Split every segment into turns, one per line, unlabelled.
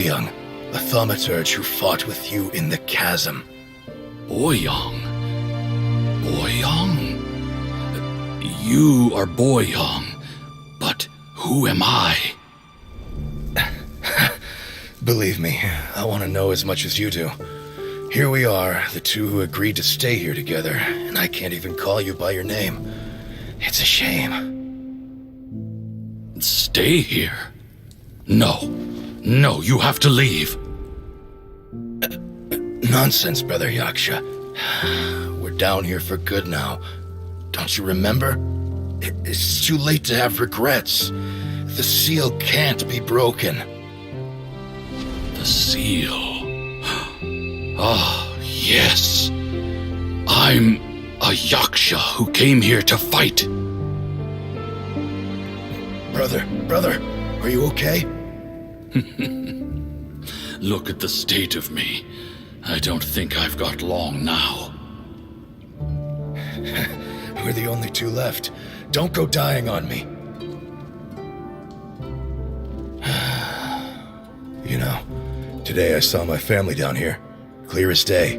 Young, the thaumaturge who fought with you in the chasm.
Boyang? Boyang? You are Boyang, but who am I?
Believe me, I want to know as much as you do. Here we are, the two who agreed to stay here together, and I can't even call you by your name. It's a shame.
Stay here? No, you have to leave.
Nonsense, Brother Yaksha. We're down here for good now. Don't you remember? It's too late to have regrets. The seal can't be broken.
The seal. Ah, yes. I'm a Yaksha who came here to fight.
Brother, are you okay?
Look at the state of me. I don't think I've got long now.
We're the only two left. Don't go dying on me. You know, today I saw my family down here. Clear as day.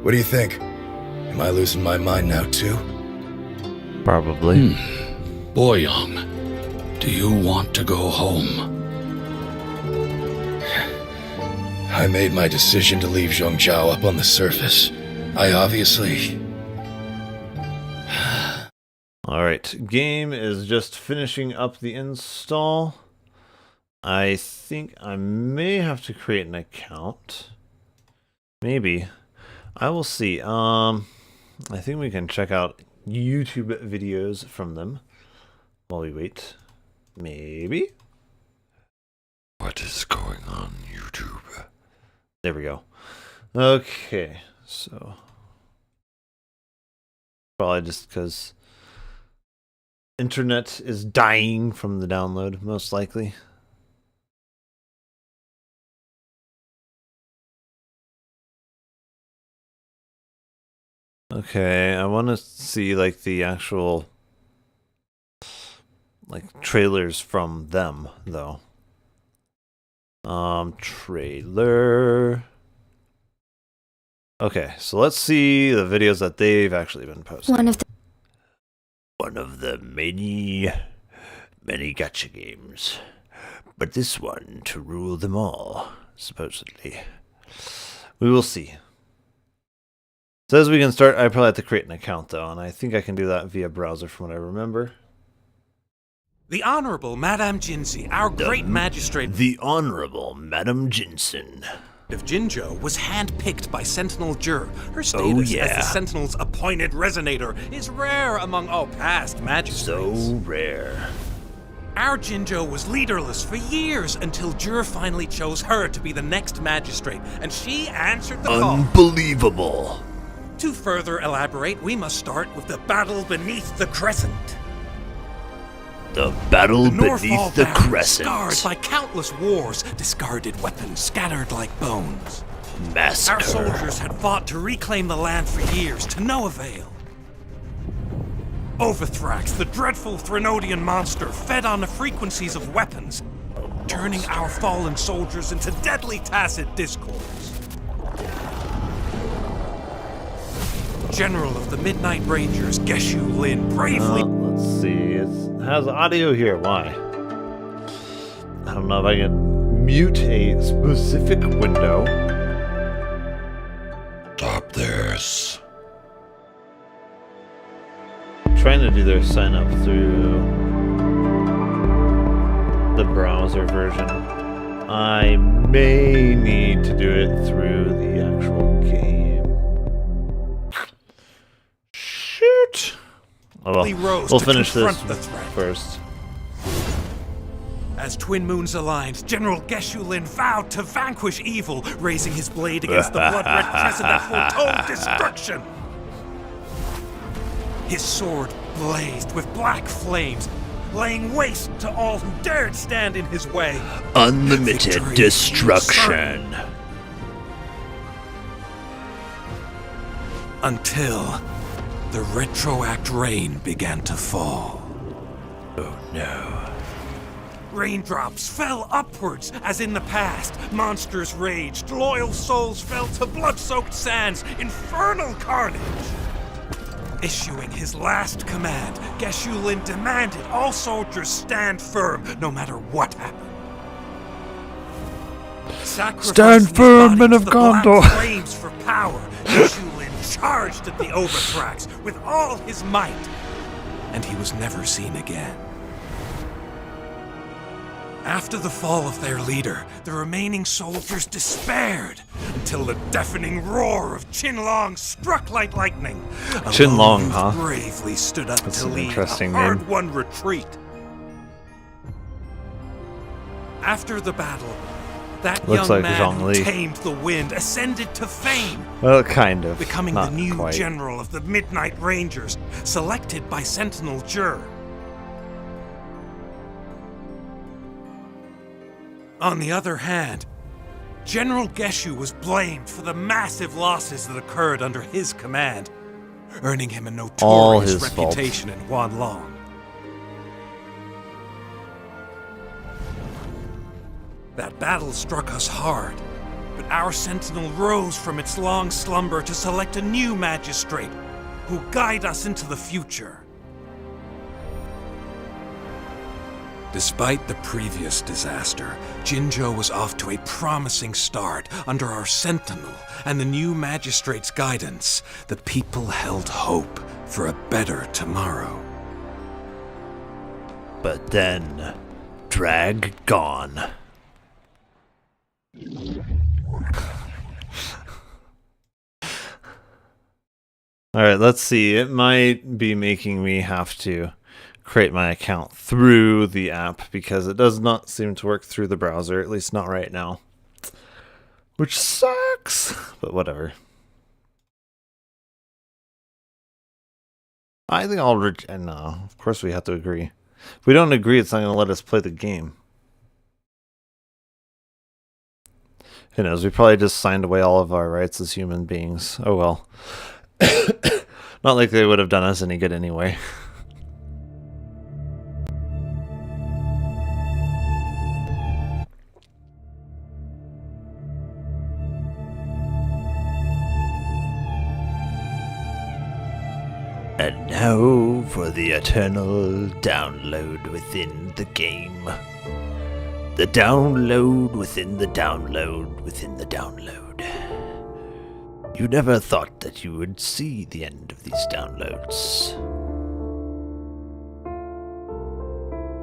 What do you think? Am I losing my mind now too?
Probably.
Boyang, do you want to go home?
I made my decision to leave Zhongzhao up on the surface. I obviously...
Alright, game is just finishing up the install. I think I may have to create an account. Maybe. I will see. I think we can check out YouTube videos from them while we wait. Maybe?
What is going on YouTube?
There we go. Okay, so... Probably just because... internet is dying from the download, most likely. Okay, I want to see like the actual like trailers from them though. Trailer. Okay, so let's see the videos that they've actually been posting. One of the many gacha games. But this one to rule them all, supposedly. We will see. Says we can start. I probably have to create an account though, and I think I can do that via browser from what I remember.
The Honorable Madame Jinzi, our great magistrate
The Honorable Madame Jinsen.
of Jinzhou, was handpicked by Sentinel Jur. Her status as the Sentinel's appointed resonator is rare among all past magistrates.
So rare.
Our Jinzhou was leaderless for years until Jur finally chose her to be the next magistrate, and she answered the call.
Unbelievable.
To further elaborate, we must start with the battle beneath the Crescent.
The battle
North
beneath the
Valley,
Crescent.
scarred by countless wars, discarded weapons scattered like bones.
Massacre.
Our soldiers had fought to reclaim the land for years, to no avail. Overthrax, the dreadful Threnodian monster, fed on the frequencies of weapons, turning our fallen soldiers into deadly tacit discords. General of the Midnight Rangers, Geshu Lin, bravely...
Let's see. It has audio here. Why? I don't know if I can mute a specific window.
Stop this.
Trying to do their sign up through the browser version. I may need to do it through the actual game. Shoot! Oh well, we'll finish this first.
As Twin Moons aligned, General Geshu Lin vowed to vanquish evil, raising his blade against the blood-red crescent that foretold destruction. His sword blazed with black flames, laying waste to all who dared stand in his way.
Unlimited
Victory
destruction.
Until the retroact rain began to fall.
Oh no.
Raindrops fell upwards as in the past. Monsters raged, loyal souls fell to blood-soaked sands, infernal carnage. Issuing his last command, Geshu Lin demanded all soldiers stand firm, no matter what happened.
Stand firm, men of Gondor!
Flames for power, Geshu Lin charged at the Overthrax with all his might, and he was never seen again. After the fall of their leader, the remaining soldiers despaired until the deafening roar of Qinlong struck like lightning.
Qinlong, huh?
Bravely stood up
That's
to
an
lead
interesting
a
name.
hard-won retreat. After the battle, that
Looks
young
like
man
Zhang
who
Li.
tamed the wind ascended to fame,
Well, kind of.
becoming
Not
the new
quite.
general of the Midnight Rangers, selected by Sentinel Jur. On the other hand, General Geshu was blamed for the massive losses that occurred under his command, earning him a
All
notorious
his fault.
reputation in Huanlong. That battle struck us hard, but our sentinel rose from its long slumber to select a new magistrate who guide us into the future. Despite the previous disaster, Jinzhou was off to a promising start under our sentinel and the new magistrate's guidance. The people held hope for a better tomorrow.
But then, drag gone. Alright, let's see. It might be making me have to create my account through the app because it does not seem to work through the browser, at least not right now. Which sucks, but whatever. I think I'll no, of course we have to agree. If we don't agree, it's not going to let us play the game. Who knows, we probably just signed away all of our rights as human beings. Oh well. Not like they would have done us any good anyway. And now for the eternal download within the game. The download within the download within the download. You never thought that you would see the end of these downloads.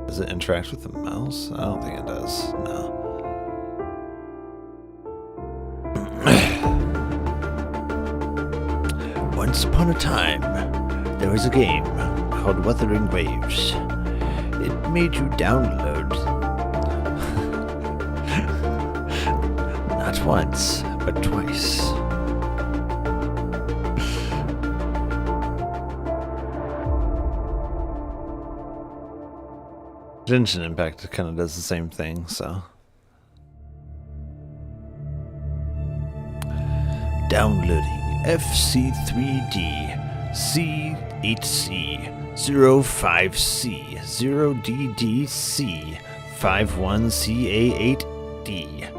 Does it interact with the mouse? I don't think it does. No. Once upon a time, there was a game called Wuthering Waves. It made you download. Not once, but twice. Genshin Impact kind of does the same thing, so. Downloading FC3D C8C 05C 0DDC 51CA8D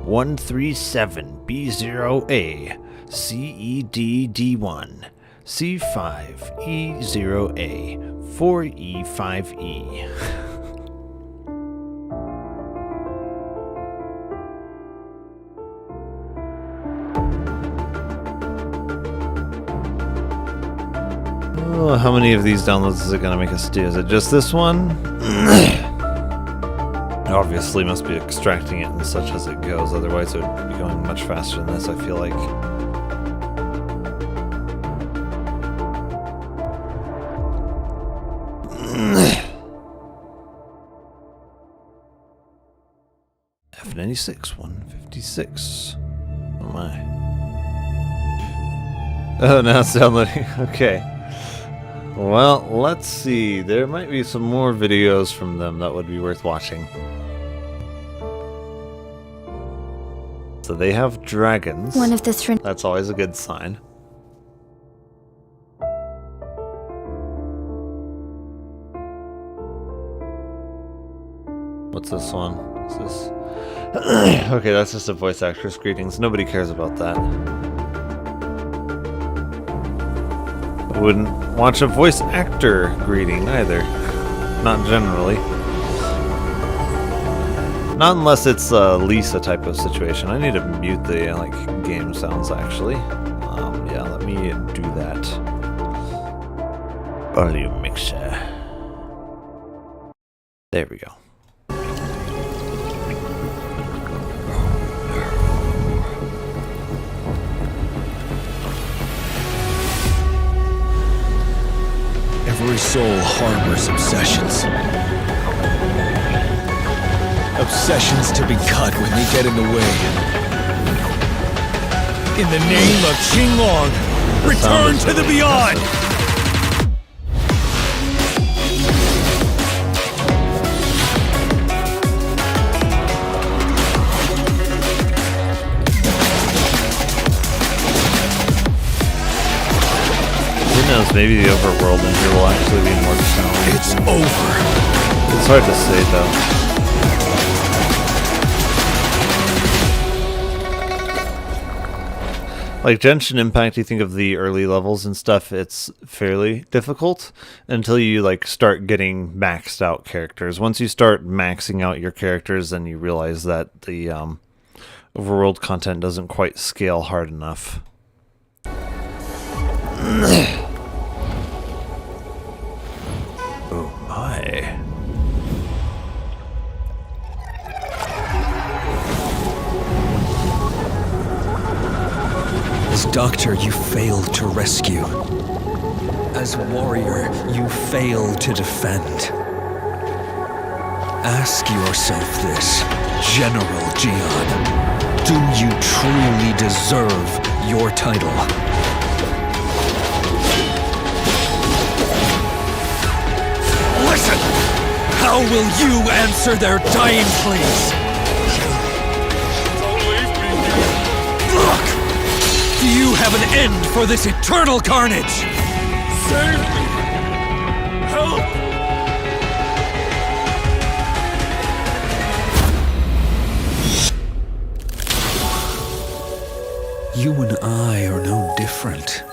137B0A CEDD1 C5E0A 4E5E. Oh, how many of these downloads is it going to make us do? Is it just this one? It obviously must be extracting it and such as it goes, otherwise it would be going much faster than this, I feel like. F96, 156. Oh my. Oh, now it's downloading. Okay. Well, let's see. There might be some more videos from them that would be worth watching. So they have dragons.
One of the
That's always a good sign. What's this one? Is this... Okay, that's just a voice actress greetings. Nobody cares about that. I wouldn't watch a voice actor greeting either. Not generally. Not unless it's a Lisa type of situation. I need to mute the like game sounds actually. Yeah, let me do that. Volume mixer. There we go.
Every soul harbors obsessions. Obsessions to be cut when they get in the way. In the name of Qinglong, return to the beyond!
Who knows, maybe the overworld in here will actually be more challenging.
It's over.
It's hard to say though. Like Genshin Impact, you think of the early levels and stuff, it's fairly difficult until you like start getting maxed out characters. Once you start maxing out your characters, then you realize that the overworld content doesn't quite scale hard enough. Oh my.
As doctor, you failed to rescue. As warrior, you failed to defend. Ask yourself this, General Jian. Do you truly deserve your title? Listen! How will you answer their dying pleas?
Don't leave me here.
Look! Do you have an end for this eternal carnage?
Save me! Help!
You and I are no different.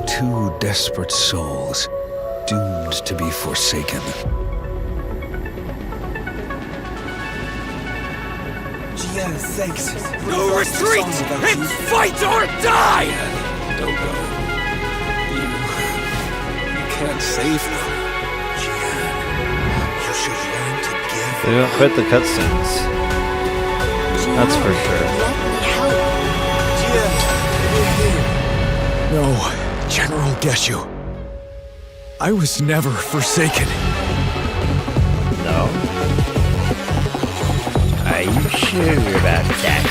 Two desperate souls, doomed to be forsaken.
Jian, thanks.
No retreat! It's fight or die!
Don't go. You can't save them. Jian, you should learn to give.
They don't quit the cutscenes. That's for sure.
Jian, we're here.
No, General Geshu. I was never forsaken.
No. Are you sure about that?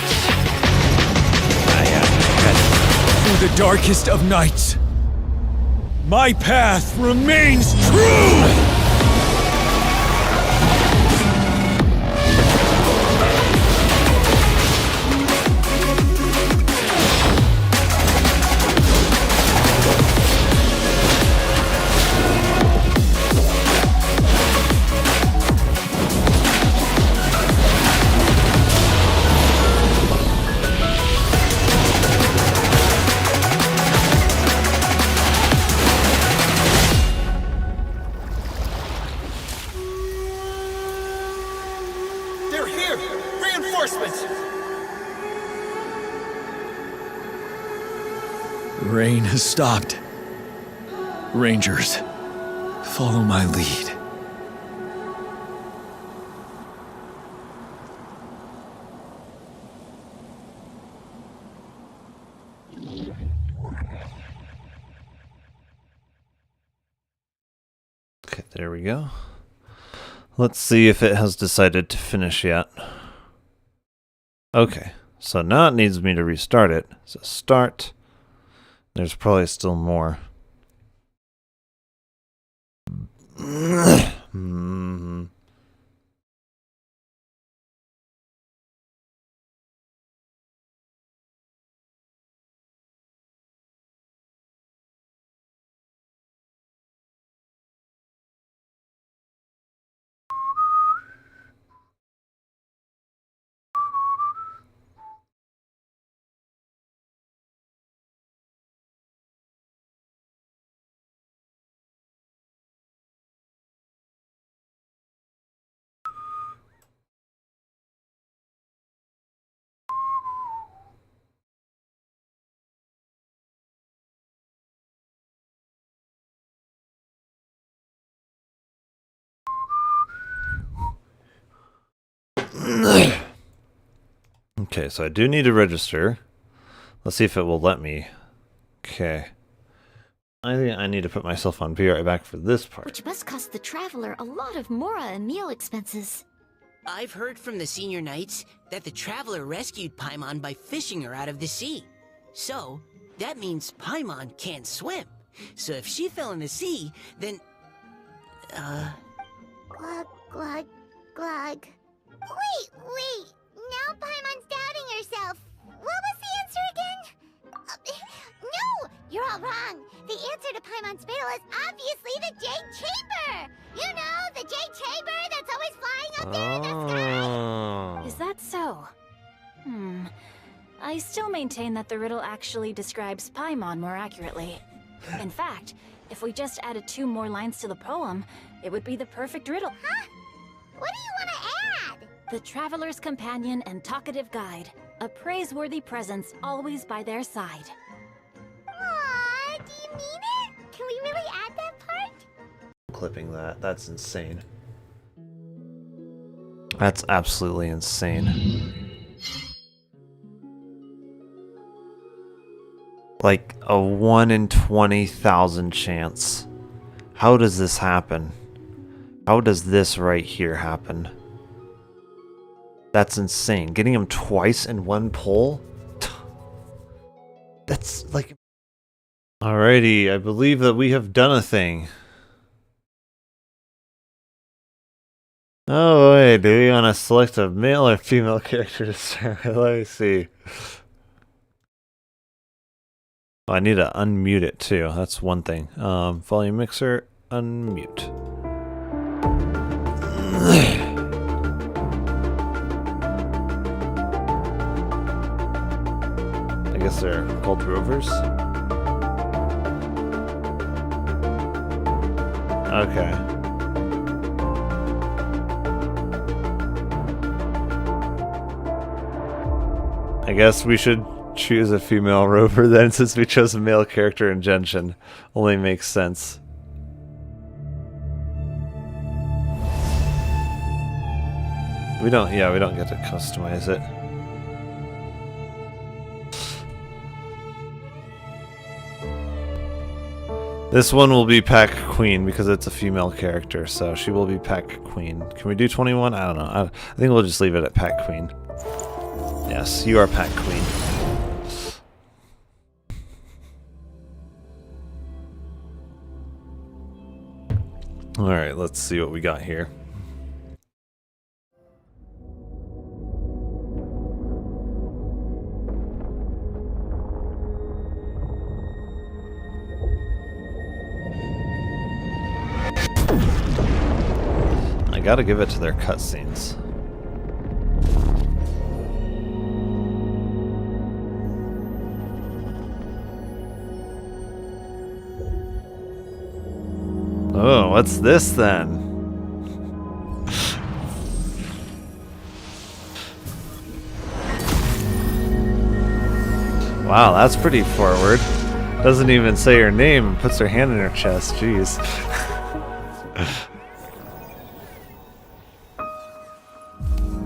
Through the darkest of nights, my path remains true!
They're here! Reinforcements!
Rain has stopped. Rangers, follow my lead.
Okay, there we go. Let's see if it has decided to finish yet. Okay, so now it needs me to restart it. So start. There's probably still more. Okay, so I do need to register. Let's see if it will let me. Okay. I think I need to put myself on. Be right back for this part.
Which must cost the traveler a lot of Mora and meal expenses.
I've heard from the senior knights that the traveler rescued Paimon by fishing her out of the sea. So, that means Paimon can't swim. So if she fell in the sea, then...
Glug, glug, glug. Wait! Now Paimon's doubting herself. What was the answer again? No! You're all wrong. The answer to Paimon's riddle is obviously the Jade Chamber! You know, the Jade Chamber that's always flying up there in the sky!
Is that so? I still maintain that the riddle actually describes Paimon more accurately. In fact, if we just added 2 more lines to the poem, it would be the perfect riddle.
Huh? What do you want to add?
The traveler's companion and talkative guide. A praiseworthy presence always by their side.
Aww, do you mean it? Can we really add that part?
Clipping that. That's insane. That's absolutely insane. Like a 1 in 20,000 chance. How does this happen? How does this right here happen? That's insane. Getting him twice in one pull? That's like... Alrighty, I believe that we have done a thing. Oh wait, do we want to select a male or female character to start with? Let me see. Oh, I need to unmute it too. That's one thing. Volume mixer, unmute. I guess they're called rovers. Okay. I guess we should choose a female rover then, since we chose a male character in Genshin. Only makes sense. We don't get to customize it. This one will be Pack Queen because it's a female character, so she will be Pack Queen. Can we do 21? I don't know. I think we'll just leave it at Pack Queen. Yes, you are Pack Queen. Alright, let's see what we got here. I gotta give it to their cutscenes. Oh, what's this then? Wow, that's pretty forward. Doesn't even say her name and puts her hand in her chest. Jeez.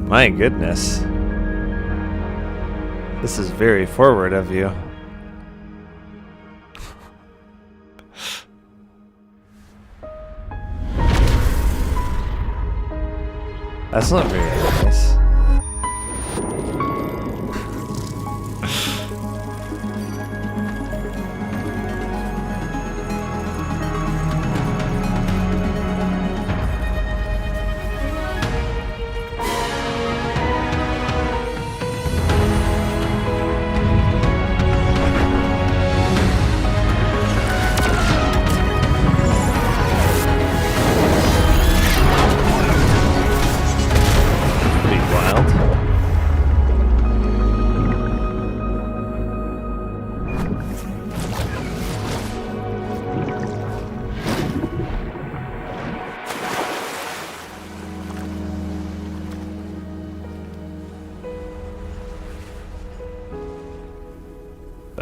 My goodness. This is very forward of you. That's not very nice.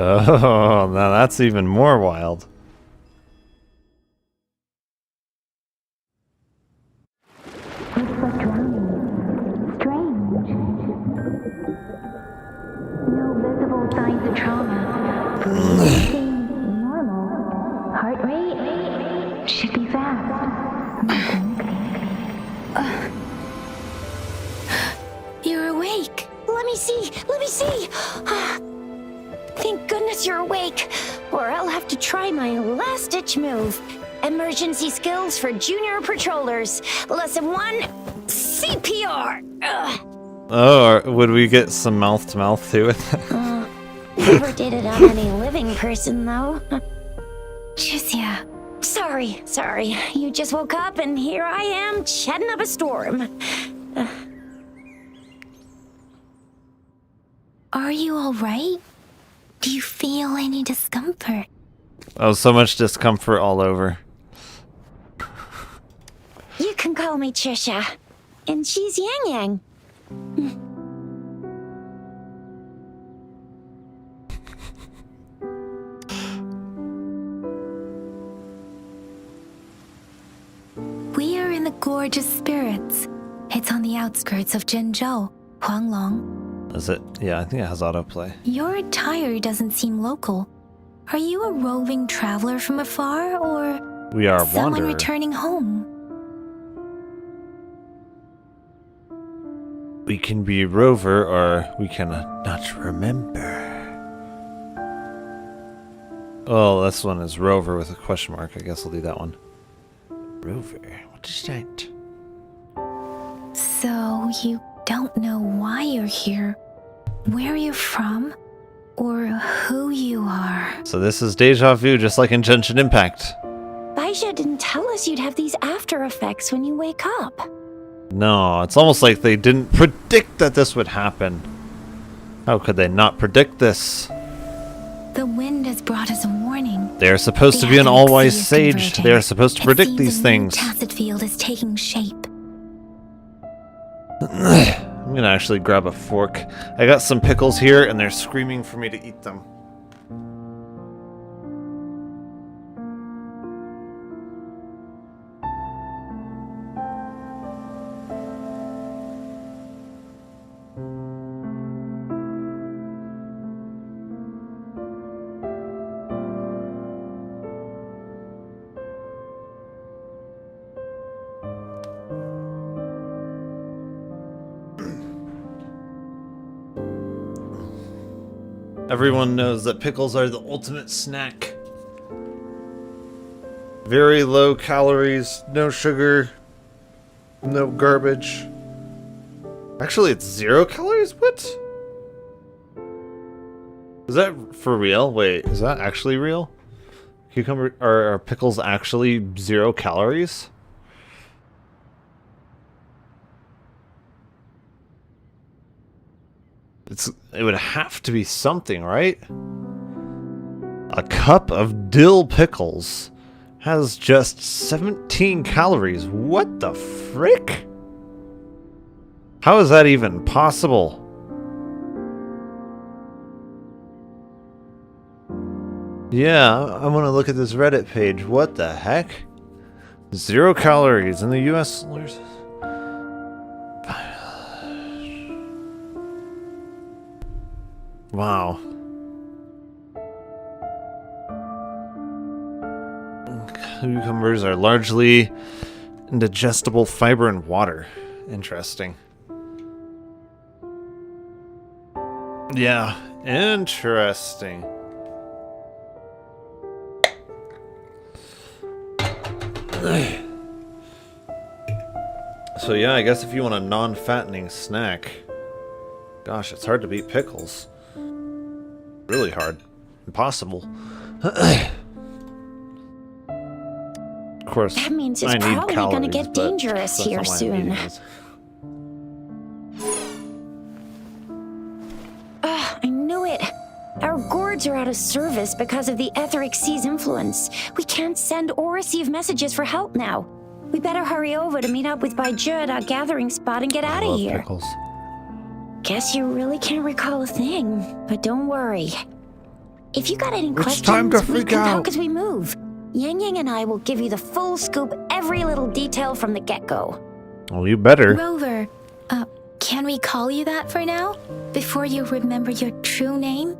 Oh, now that's even more wild.
It's like drowning. Strange.
with the trauma. Breathing normal. Heart rate should be fast.
You're awake. Let me see. Let me see. Thank goodness you're awake. Or I'll have to try my last-ditch move. Emergency skills for junior patrollers. Lesson 1, CPR.
Oh, or would we get some mouth-to-mouth too with that?
Never did it on any living person, though.
Jusia.
Sorry. You just woke up and here I am, chatting up a storm.
Are you alright? Do you feel any discomfort?
Oh, so much discomfort all over.
You can call me Trisha. And she's Yang Yang.
We are in the Gorge of Spirits. It's on the outskirts of Zhenzhou, Huanglong.
Is it? Yeah, I think it has autoplay.
Your attire doesn't seem local. Are you a roving traveler from afar, or
We are
someone
wanderer.
returning home?
We can be rover, or we can not remember. Oh, this one is rover with a question mark. I guess I'll do that one. Rover. What is that?
So you don't know why you're here, where you're from, or who you are.
So this is deja vu, just like in Genshin Impact.
Baisha didn't tell us you'd have these after effects when you wake up.
No, it's almost like they didn't predict that this would happen. How could they not predict this?
The wind has brought us a warning.
They are supposed to
The
be an
Athenic
all-wise
sea is
sage.
converging.
They are supposed to
It
predict
seems
these
a new
things.
tacit field is taking shape.
I'm gonna actually grab a fork. I got some pickles here, and they're screaming for me to eat them. Everyone knows that pickles are the ultimate snack. Very low calories, no sugar, no garbage. Actually, it's 0 calories? What? Is that for real? Wait, is that actually real? Cucumber are pickles actually 0 calories? It would have to be something, right? A cup of dill pickles has just 17 calories. What the frick? How is that even possible? Yeah, I want to look at this Reddit page. What the heck? 0 calories in the US. Wow. Cucumbers are largely indigestible fiber and water. Interesting. Yeah, interesting. So yeah, I guess if you want a non-fattening snack, gosh, it's hard to beat pickles. Really hard. Impossible. Of course,
That means it's
I need
probably
calories,
gonna get
but
dangerous
that's
here
not why I'm
soon.
eating this.
I knew it. Our gourds are out of service because of the etheric sea's influence. We can't send or receive messages for help now. We better hurry over to meet up with Baiju at our gathering spot and get out
I
of
love
here.
pickles.
Guess you really can't recall a thing, but don't worry. If you got any questions,
time to
we
freak
can
out.
talk as we move. Yang Yang and I will give you the full scoop, every little detail from the get-go.
Well, you better.
Rover, can we call you that for now? Before you remember your true name?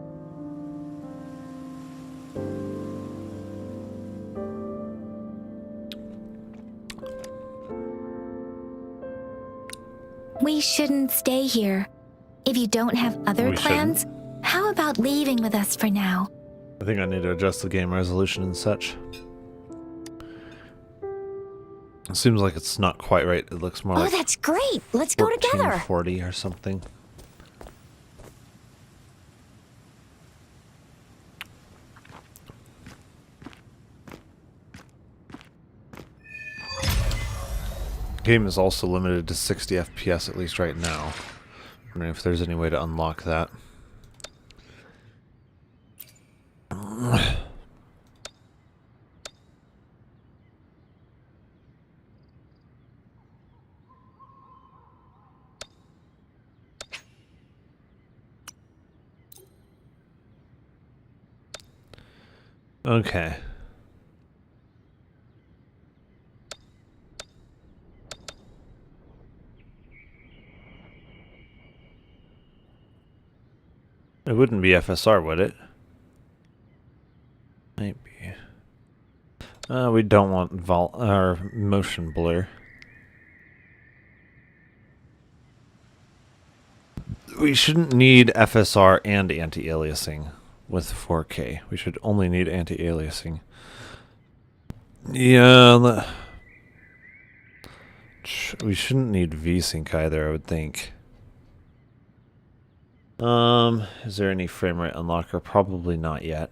shouldn't stay here. If you don't have other plans, how about leaving with us for now?
I think I need to adjust the game resolution and such. It seems like it's not quite right. It looks more like
that's great. Let's go together.
1440 or something. Game is also limited to 60 FPS at least right now. I'm wondering if there's any way to unlock that. Okay. It wouldn't be FSR, would it? Might be. We don't want motion blur. We shouldn't need FSR and anti-aliasing with 4K. We should only need anti-aliasing. Yeah, we shouldn't need VSync either, I would think. Is there any frame rate unlocker? Probably not yet.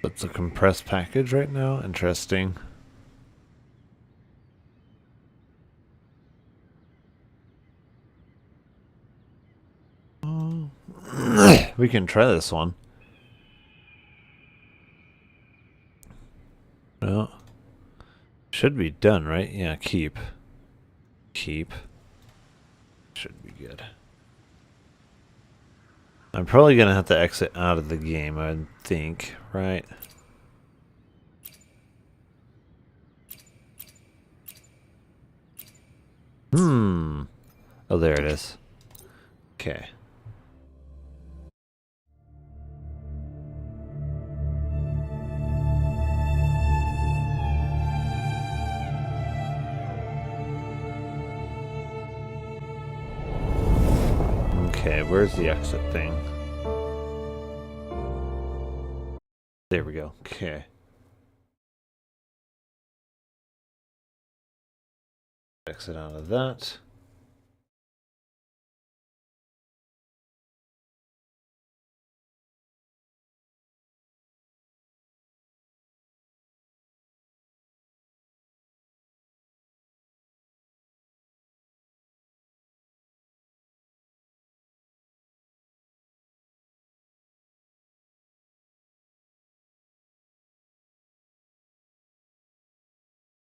That's a compressed package right now. Interesting. We can try this one. Well, should be done, right? Yeah, keep. Keep. Should be good. I'm probably gonna have to exit out of the game, I think, right? Oh, there it is. Okay. Okay, where's the exit thing? There we go. Okay. Exit out of that.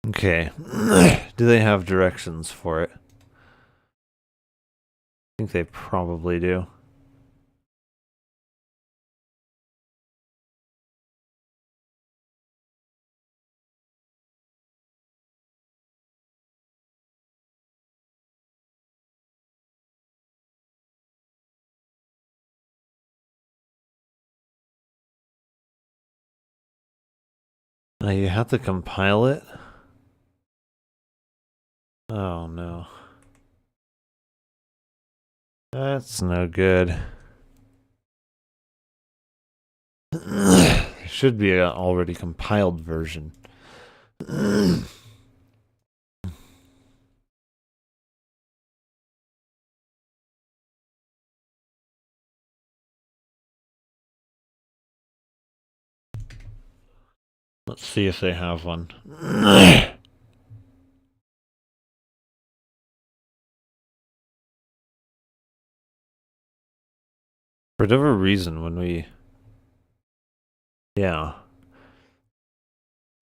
Okay. Do they have directions for it? I think they probably do. You have to compile it? Oh no. That's no good. There should be an already compiled version. Let's see if they have one. For whatever reason, when we... Yeah.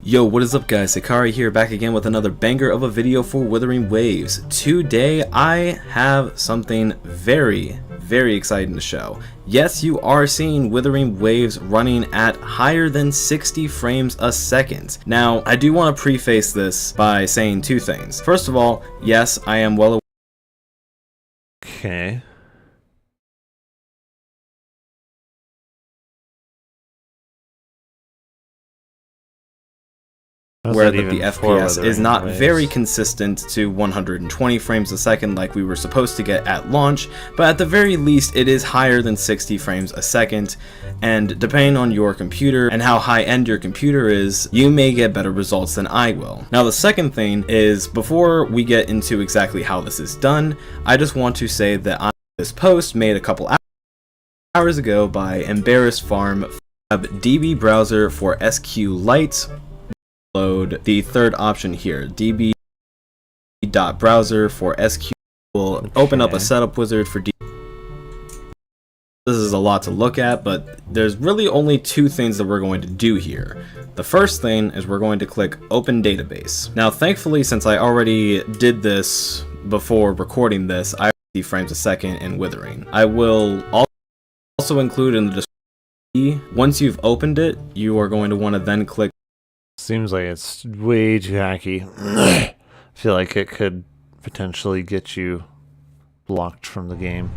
Yo, what is up guys, Sakari here, back again with another banger of a video for Wuthering Waves. Today, I have something very, very exciting to show. Yes, you are seeing Wuthering Waves running at higher than 60 frames a second. Now, I do want to preface this by saying two things. First of all, yes, I am well aware.
Okay.
Where the FPS is not very consistent to 120 frames a second like we were supposed to get at launch, but at the very least it is higher than 60 frames a second, and depending on your computer and how high-end your computer is, you may get better results than I will. Now the second thing is, before we get into exactly how this is done, I just want to say that this post made a couple hours ago by Embarrassed Farm. DB browser for SQLite. Load the third option here, db.browser for SQL will open up a setup wizard for DB. This is a lot to look at, but there's really only two things that we're going to do here. The first thing is we're going to click Open Database. Now thankfully, since I already did this before recording this, I have 60 frames a second in Withering. I will also include in the description. Once you've opened it, you are going to want to then click.
Seems like it's way too hacky. I feel like it could potentially get you blocked from the game.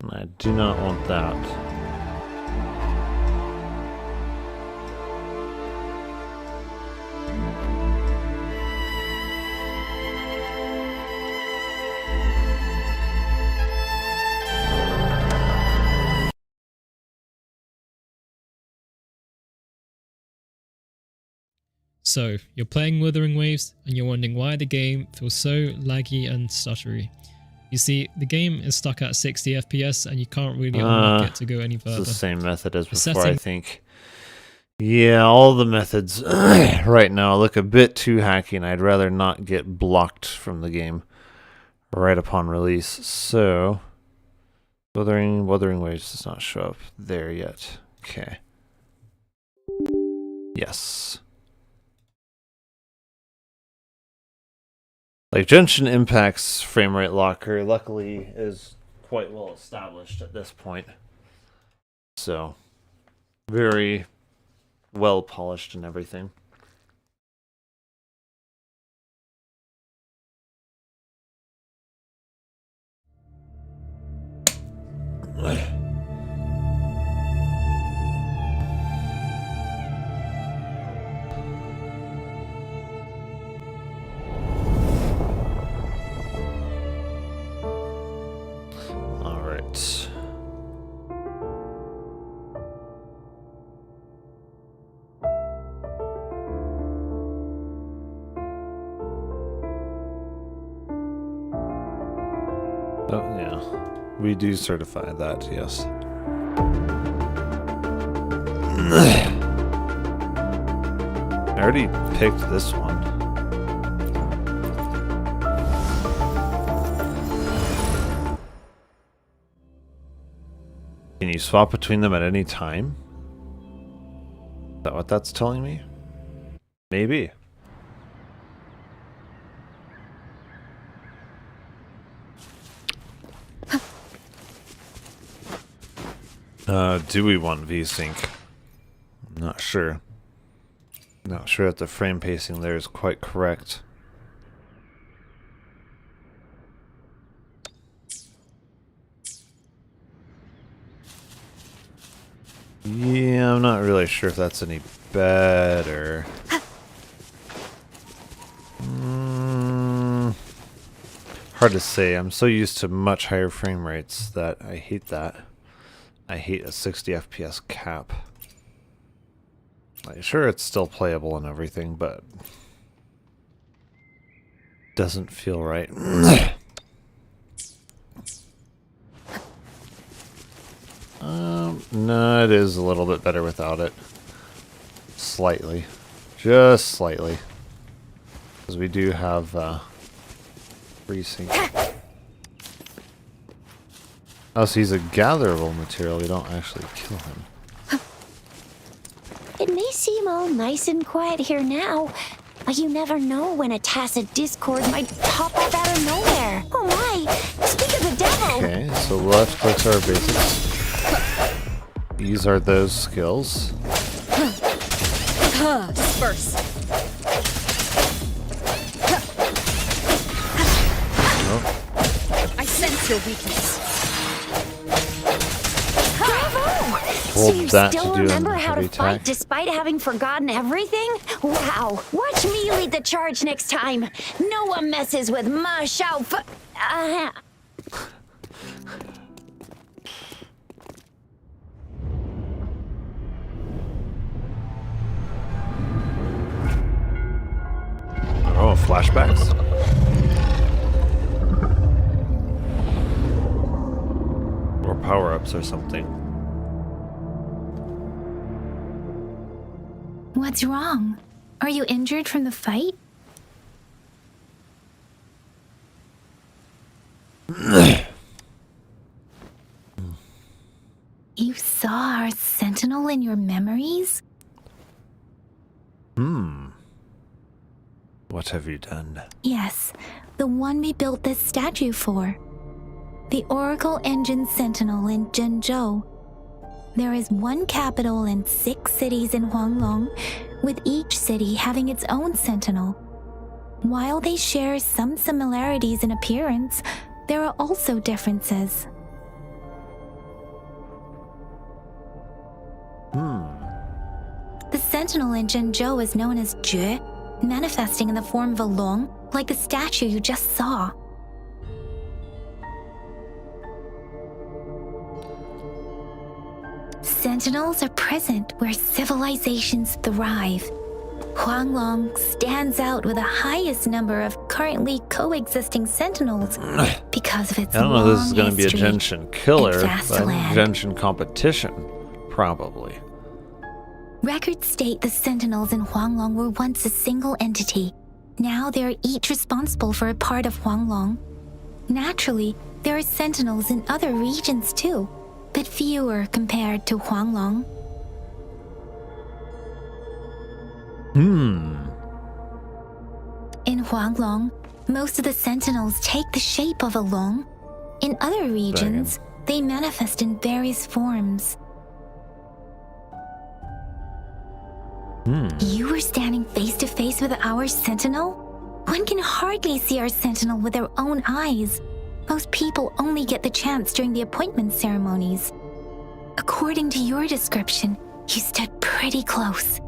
And I do not want that.
So, you're playing Wuthering Waves, and you're wondering why the game feels so laggy and stuttery. You see, the game is stuck at 60 FPS, and you can't really unlock it to go any further.
It's the same method as before, I think. Yeah, all the methods right now look a bit too hacky, and I'd rather not get blocked from the game right upon release. So, Wuthering Waves does not show up there yet. Okay. Yes. Like, Genshin Impact's framerate locker, luckily, is quite well established at this point. So, very well polished and everything. Oh, yeah. We do certify that, yes. I already picked this one. Can you swap between them at any time? Is that what that's telling me? Maybe. Do we want VSync? I'm not sure. Not sure that the frame pacing there is quite correct. Yeah, I'm not really sure if that's any better. Hard to say. I'm so used to much higher frame rates that I hate that. I hate a 60 FPS cap. Like, sure, it's still playable and everything, but doesn't feel right. No, it is a little bit better without it. Slightly. Just slightly. Because we do have precinct. Oh, so he's a gatherable material. We don't actually kill him.
It may seem all nice and quiet here now, but you never know when a tacit discord might pop up out of nowhere. Oh my! Speak of the devil!
Okay, so left clicks are basics. These are those skills.
Disperse. I sense your weakness.
Bravo! So you still remember how to fight despite having forgotten everything? Wow! Watch me lead the charge next time. No one messes with my Shao.
Oh, flashbacks? Or power-ups or something.
What's wrong? Are you injured from the fight? You saw our sentinel in your memories?
What have you done?
Yes, the one we built this statue for. The Oracle Engine Sentinel in Zhenzhou. There is one capital and 6 cities in Huanglong, with each city having its own sentinel. While they share some similarities in appearance, there are also differences. The sentinel in Zhenzhou is known as Jue, manifesting in the form of a long, like the statue you just saw. Sentinels are present where civilizations thrive. Huanglong stands out with the highest number of currently coexisting sentinels because of its long history.
I don't know if this is going to be a Genshin Killer,
vast
but
land.
Genshin competition, probably.
Records state the sentinels in Huanglong were once a single entity. Now they are each responsible for a part of Huanglong. Naturally, there are sentinels in other regions too, but fewer compared to Huanglong. In Huanglong, most of the sentinels take the shape of a long. In other regions, they manifest in various forms. You were standing face to face with our sentinel? One can hardly see our sentinel with their own eyes. Most people only get the chance during the appointment ceremonies. According to your description, you stood pretty close.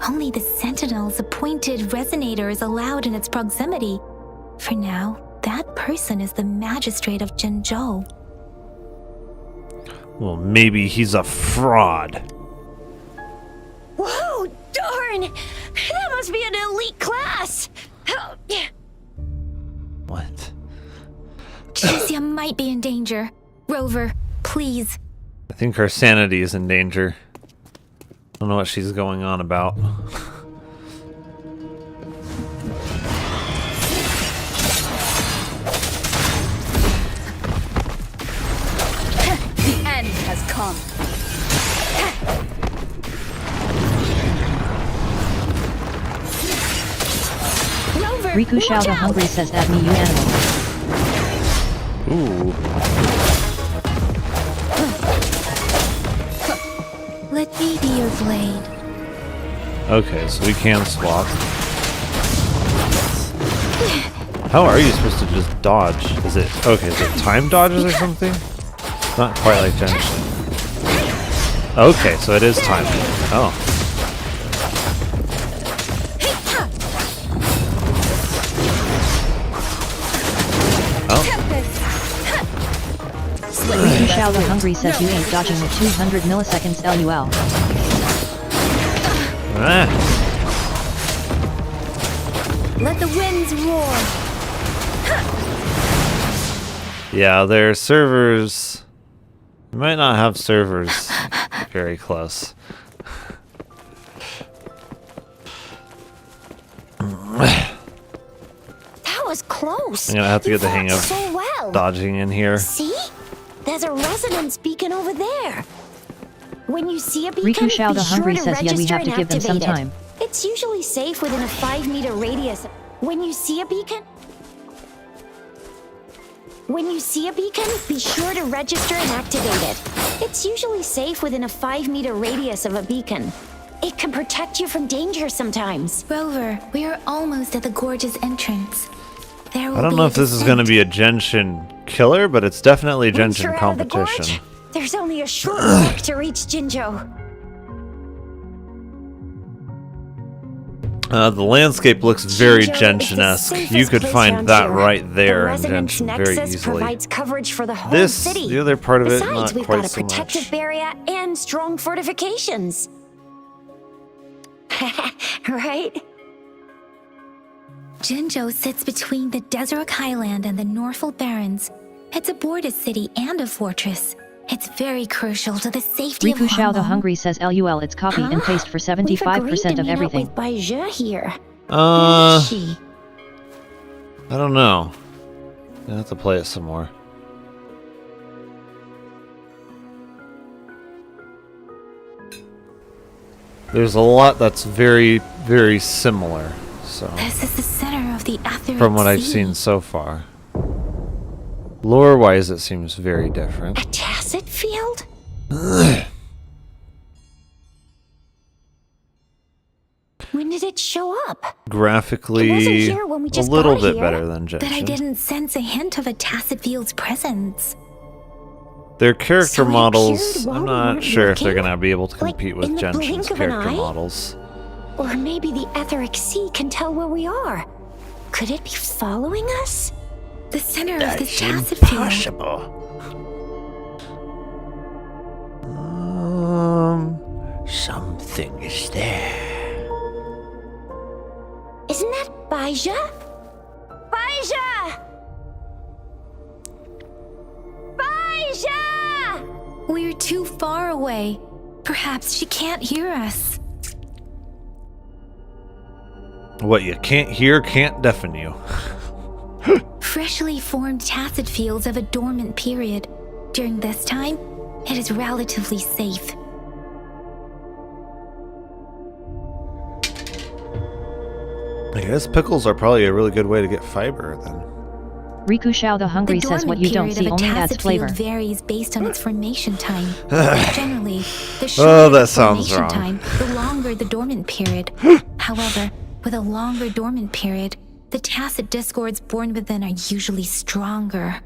Only the sentinel's appointed resonator is allowed in its proximity. For now, that person is the magistrate of Zhenzhou.
Well, maybe he's a fraud.
Whoa, darn! That must be an elite class!
What?
Tricia might be in danger. Rover, please.
I think her sanity is in danger. I don't know what she's going on about.
The end has come.
Rover,
Riku Shao the Hungry says that me you animal.
Ooh.
Let me be your blade.
Okay, so we can swap. How are you supposed to just dodge? Is it time dodges or something? Not quite like Genshin. Okay, so it is time. Oh.
Riku Shao the Hungry says you ain't dodging with 200 milliseconds LUL.
Let the winds roar.
Yeah, their servers... You might not have servers very close.
That was close.
I'm gonna have to get the hang of
so well.
dodging in here.
See? There's a resonance beacon over there. When you see a beacon,
Riku Shao the
be sure
Hungry
to
says, yeah, we have to
register
give them
and
some
activate
time.
it. It's usually safe within a 5-meter radius. When you see a beacon, be sure to register and activate it. It's usually safe within a 5-meter radius of a beacon. It can protect you from danger sometimes.
Rover, we are almost at the gorge's entrance.
I don't know if this is going to be a Genshin Killer, but it's definitely
Once you're
Genshin
out of the
competition.
gorge, there's only a short walk to reach Jinzhou.
The landscape looks very
Jinzhou is the
Genshin-esque.
safest
You could
place
find
around
that
here.
right there
The
in
Resonance
Genshin very
Nexus
easily.
provides coverage for the whole
This,
city.
the other part of it,
Besides,
not
we've
quite
got a
so
protective
much.
barrier and strong fortifications. Right?
Jinzhou sits between the Desert Highland and the Norfolk Barrens. It's a border city and a fortress. It's very crucial to the safety
Riku
of
Shao the
Hong
Hungry says LUL, it's copy and paste for 75% of everything.
With Baizhe here.
Uh,
Where is she?
I don't know. I have to play it some more. There's a lot that's very, very similar. So
This is the center of the Aetheric
from what I've
Sea.
seen so far, lore-wise, it seems very different.
A tacit field? When did it show up?
Graphically,
It wasn't here when we
a
just
little
got
bit
here,
better than
But I
Genshin.
didn't sense a hint of a tacit field's presence.
Their character
So it
models,
appeared while
I'm
we
not
weren't
sure if they're
looking?
going to be able to compete with
in the
Genshin's
blink of an
character
eye?
models.
Or maybe the Aetheric Sea can tell where we are. Could it be following us?
The center of the
That's
tacit
impossible. Something is there.
Isn't that Baizhe? Baizhe! Baizhe!
We're too far away. Perhaps she can't hear us.
What you can't hear can't deafen you.
Freshly formed tacit fields have a dormant period. During this time, it is relatively safe.
I guess pickles are probably a really good way to get fiber then.
Riku Shao the Hungry
The
says what
dormant
you don't
period
see
of a
only adds
tacit
flavor.
field varies based on its formation time. Generally, the
Oh,
shorter
that
the
sounds
formation
wrong.
time, the longer the dormant period. However, with a longer dormant period, the tacit discords born within are usually stronger.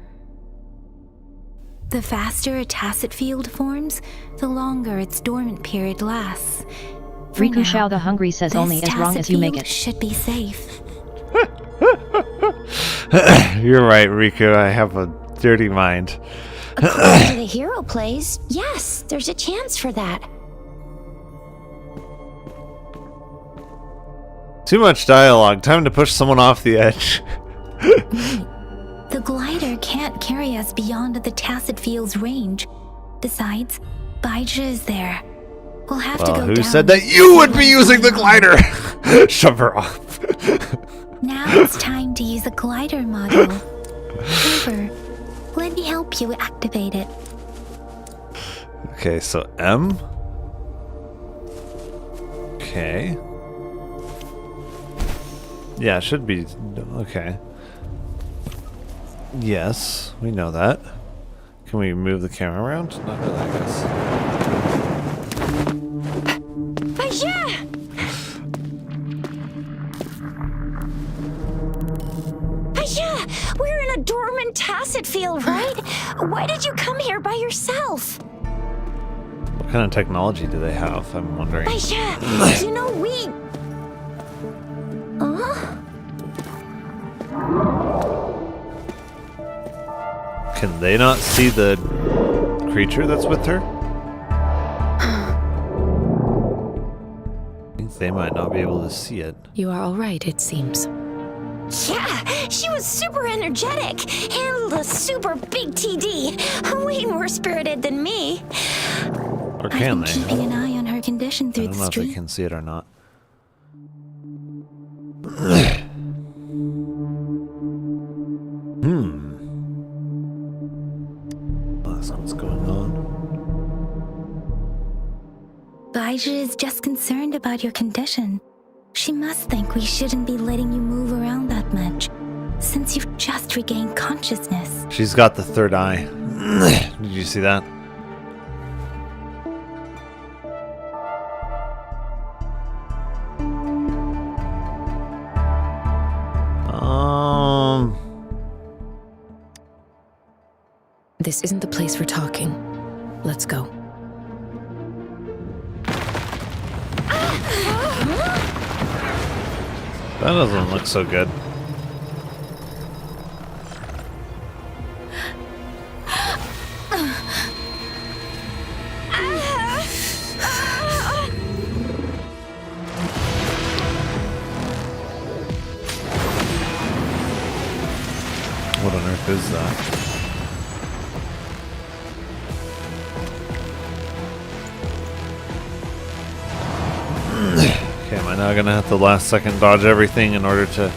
The faster a tacit field forms, the longer its dormant period lasts. For
Riku
now,
Shao the Hungry says
this
only as long
tacit
as you make
field
it.
should be safe.
You're right, Riku. I have a dirty mind.
According to the hero plays, yes, there's a chance for that.
Too much dialogue. Time to push someone off the edge.
The glider can't carry us beyond the tacit field's range. Besides, Baizhe is there. We'll have to
Well,
go
who
down
said that
and
you would
see
be
what
using the
Paimon
glider?
has.
Shove her off.
Now it's time to use a glider model. Rover, let me help you activate it.
Okay, so M. Okay. Yeah, it should be. Okay. Yes, we know that. Can we move the camera around? Not really, I guess.
Baizhe! Baizhe, we're in a dormant tacit field, right? Why did you come here by yourself?
What kind of technology do they have? I'm wondering.
Baizhe, you know we...
Can they not see the creature that's with her? I think they might not be able to see it.
You are all right, it seems.
Yeah, she was super energetic. Handled a super big TD. Way more spirited than me.
Or can they?
Keeping an eye on her condition
I
through
don't
the
know if they
street.
can see it or not.
Baija is just concerned about your condition. She must think we shouldn't be letting you move around that much, since you've just regained consciousness.
She's got the third eye. Did you see that?
This isn't the place for talking. Let's go.
That doesn't look so good. What on earth is that? Okay, am I now gonna have to last second dodge everything in order to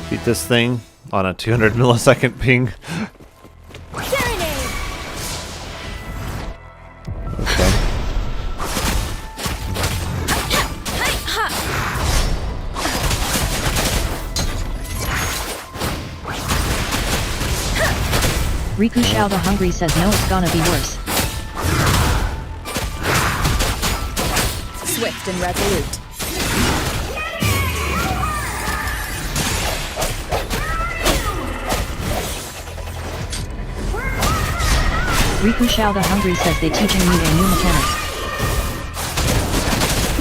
beat this thing on a 200 millisecond ping? Okay.
Riku Xiao the Hungry says no, it's gonna be worse.
Swift and resolute.
Riku Xiao the Hungry says they're teaching me a new mechanic.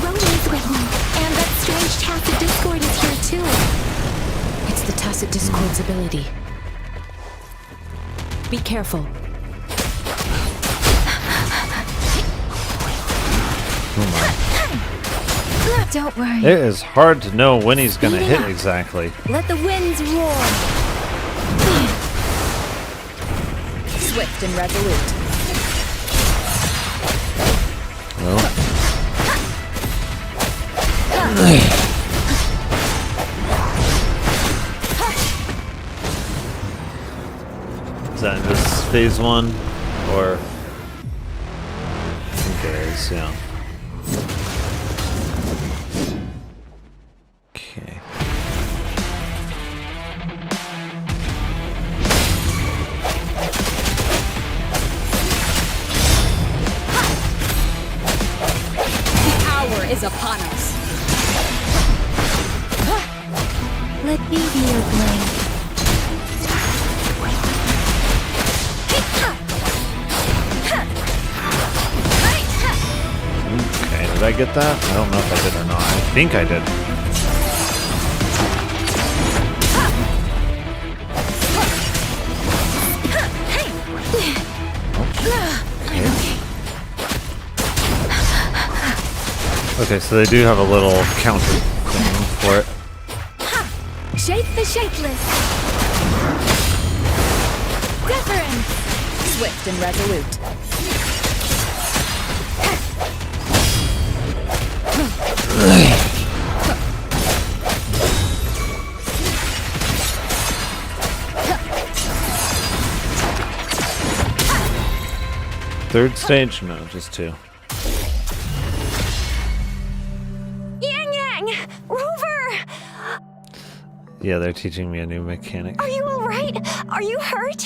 Roland's with me, and that strange Tacit Discord is here too.
It's the Tacit Discord's ability. Be careful.
Don't worry.
It is hard to know when he's gonna hit exactly.
Let the winds roar.
Swift and resolute.
Well. Is that in this phase 1? Or I think it is, yeah. Okay.
The hour is upon us.
Let me be your blade.
Okay, did I get that? I don't know if I did or not. I think I did. Okay, so they do have a little counter thing for it.
Shape the shapeless. Deference.
Swift and resolute.
Third stage? No, just 2.
Yang Yang! Rover!
Yeah, they're teaching me a new mechanic.
Are you alright? Are you hurt?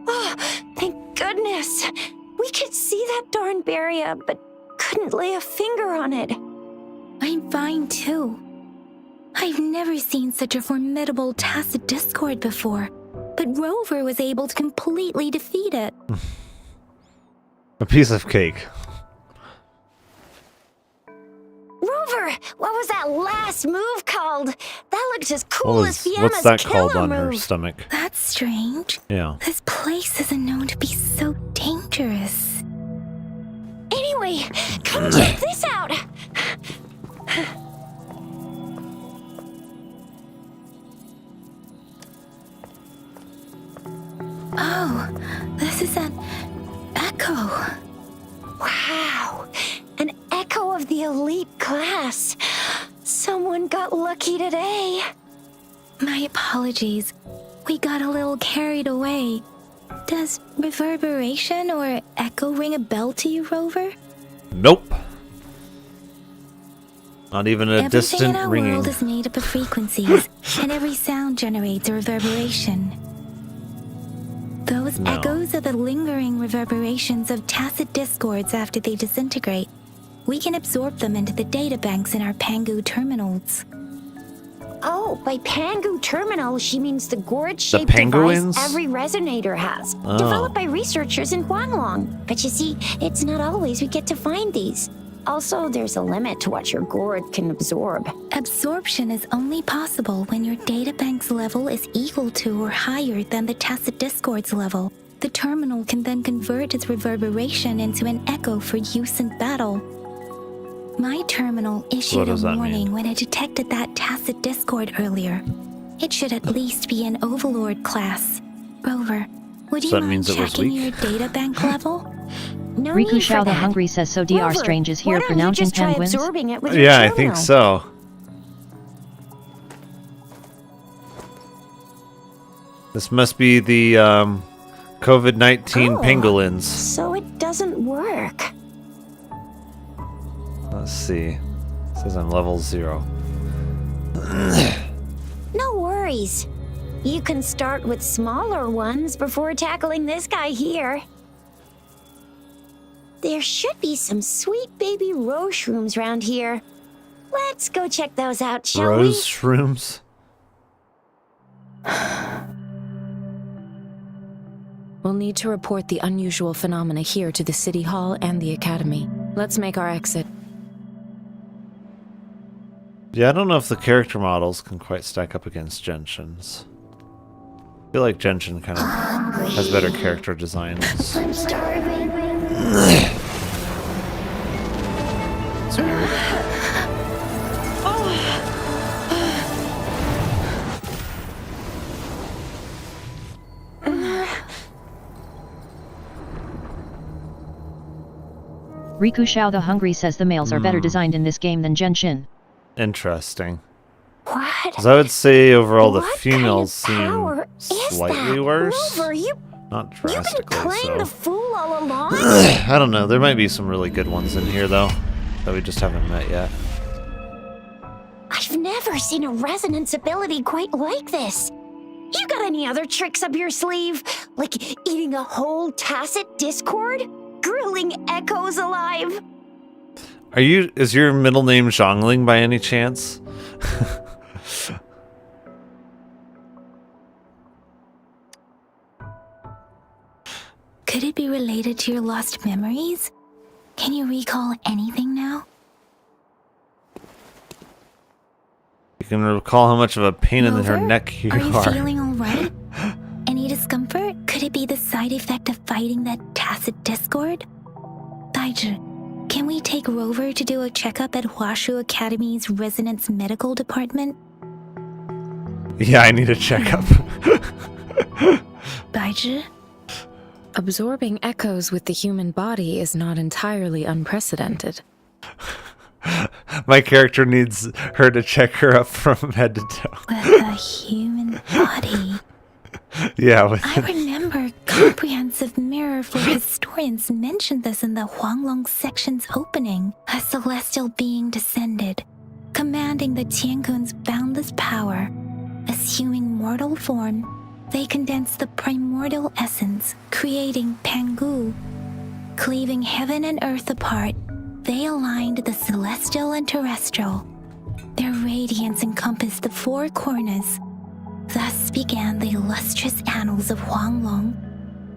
Oh, thank goodness. We could see that darn barrier, but couldn't lay a finger on it. I'm fine too. I've never seen such a formidable Tacit Discord before, but Rover was able to completely defeat it.
A piece of cake.
Rover, what was that last move called? That looked as cool as Fiamma's
What's that
killer
called on her
move.
stomach?
That's strange.
Yeah.
This place isn't known to be so dangerous. Anyway, come check this out. Oh, this is an echo. Wow, an echo of the elite class. Someone got lucky today. My apologies. We got a little carried away.
Does reverberation or echo ring a bell to you, Rover?
Nope. Not even a
Everything
distant
in our
ringing.
world is made up of frequencies, and every sound generates a reverberation. Those echoes are the lingering reverberations of tacit discords after they disintegrate. We can absorb them into the databanks in our Pangu terminals.
Oh, by Pangu terminal, she means the gourd-shaped device
penguins?
every resonator has.
Oh.
Developed by researchers in Huanglong. But you see, it's not always we get to find these. Also, there's a limit to what your gourd can absorb.
Absorption is only possible when your databank's level is equal to or higher than the tacit discord's level. The terminal can then convert its reverberation into an echo for use in battle. My terminal issued a warning when it detected that tacit discord earlier. It should at least be an Overlord class. Rover, would you mind checking your databank level?
No
Riku
need
Shao
for
the
that.
Hungry says, so DR
Rover,
Strange is
why
here
don't
pronouncing
you just try
penguins?
absorbing it with your
Yeah, I
terminal?
think so. This must be the COVID-19 pangolins.
So it doesn't work.
Let's see. It says I'm level 0.
No worries. You can start with smaller ones before tackling this guy here. There should be some sweet baby rose shrooms around here. Let's go check those out, shall we?
Rose shrooms?
We'll need to report the unusual phenomena here to the City Hall and the Academy. Let's make our exit.
Yeah, I don't know if the character models can quite stack up against Genshin's. I feel like Genshin kind of has better character designs.
I'm starving.
It's weird.
Riku Shao the Hungry says the males are better designed in this game than Genshin.
Interesting.
What?
So I would say overall the
What
females
kind of power
seem
is
slightly
that?
worse.
Rover,
Not
you've been
drastically
playing
so.
the fool all along?
I don't know. There might be some really good ones in here though that we just haven't met yet.
I've never seen a resonance ability quite like this. You got any other tricks up your sleeve? Like eating a whole tacit discord? Grilling echoes alive?
Is your middle name Zhongling by any chance?
Could it be related to your lost memories? Can you recall anything now?
You can recall how much of a pain in her neck you
Are you
are.
feeling alright? Any discomfort? Could it be the side effect of fighting that tacit discord? Daiju, can we take Rover to do a checkup at Huashu Academy's Resonance Medical Department?
Yeah, I need a checkup.
Daiju?
Absorbing echoes with the human body is not entirely unprecedented.
My character needs her to check her up from head to toe.
With a human body.
Yeah, with
I remember Comprehensive Mirror for Historians mentioned this in the Huanglong section's opening. A celestial being descended, commanding the Tiankun's boundless power. Assuming mortal form, they condensed the primordial essence, creating Pangu. Cleaving heaven and earth apart, they aligned the celestial and terrestrial. Their radiance encompassed the four corners. Thus began the illustrious annals of Huanglong,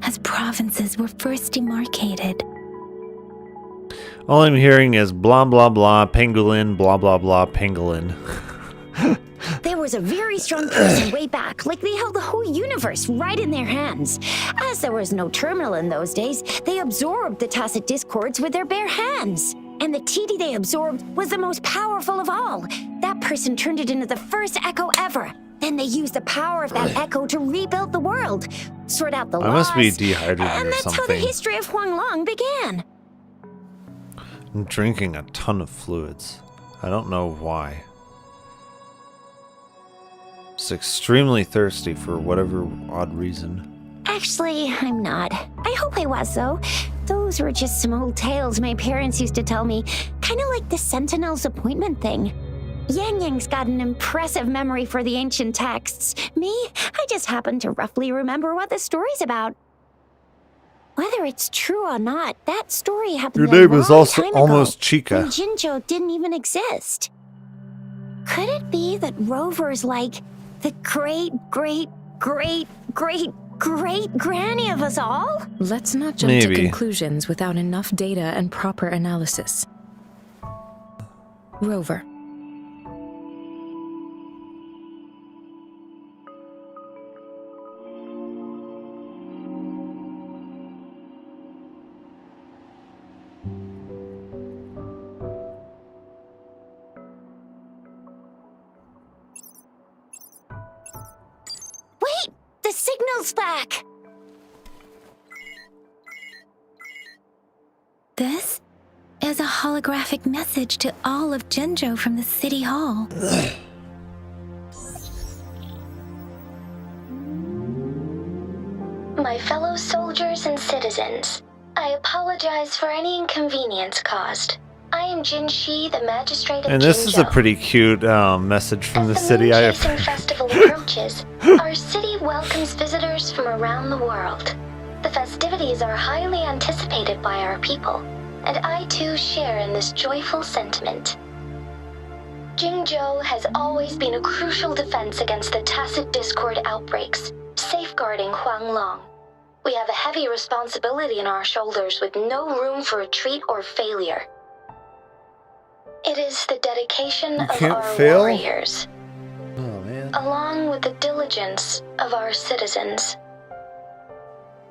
as provinces were first demarcated.
All I'm hearing is blah blah blah pangolin, blah blah blah pangolin.
There was a very strong person way back, like they held the whole universe right in their hands. As there was no terminal in those days, they absorbed the tacit discords with their bare hands. And the TD they absorbed was the most powerful of all. That person turned it into the first echo ever. Then they used the power of that echo to rebuild the world, sort out the
I
laws.
must be dehydrated
and
or
that's how the
something.
history of Huanglong began.
I'm drinking a ton of fluids. I don't know why. Just extremely thirsty for whatever odd reason.
Actually, I'm not. I hope I was, though. Those were just some old tales my parents used to tell me, kind of like the Sentinel's appointment thing. Yang Yang's got an impressive memory for the ancient texts. Me, I just happen to roughly remember what the story's about. Whether it's true or not, that story happened
Your name is
long
also
time ago,
almost Chica.
when Jinzhou didn't even exist. Could it be that Rover's like the great-great-great-great-great-granny of us all?
Let's not jump to conclusions without enough data and proper analysis. Rover.
Wait! The signal's back!
This is a holographic message to all of Jinzhou from the City Hall.
My fellow soldiers and citizens, I apologize for any inconvenience caused. I am Jin Shi, the magistrate of
And this is a
Jinzhou.
pretty cute message from the city. I
Moon-chasing festival approaches, our city welcomes visitors from around the world. The festivities are highly anticipated by our people, and I too share in this joyful sentiment. Jingzhou has always been a crucial defense against the tacit discord outbreaks, safeguarding Huanglong. We have a heavy responsibility on our shoulders with no room for retreat or failure. It is the dedication of our warriors, along with the diligence of our citizens,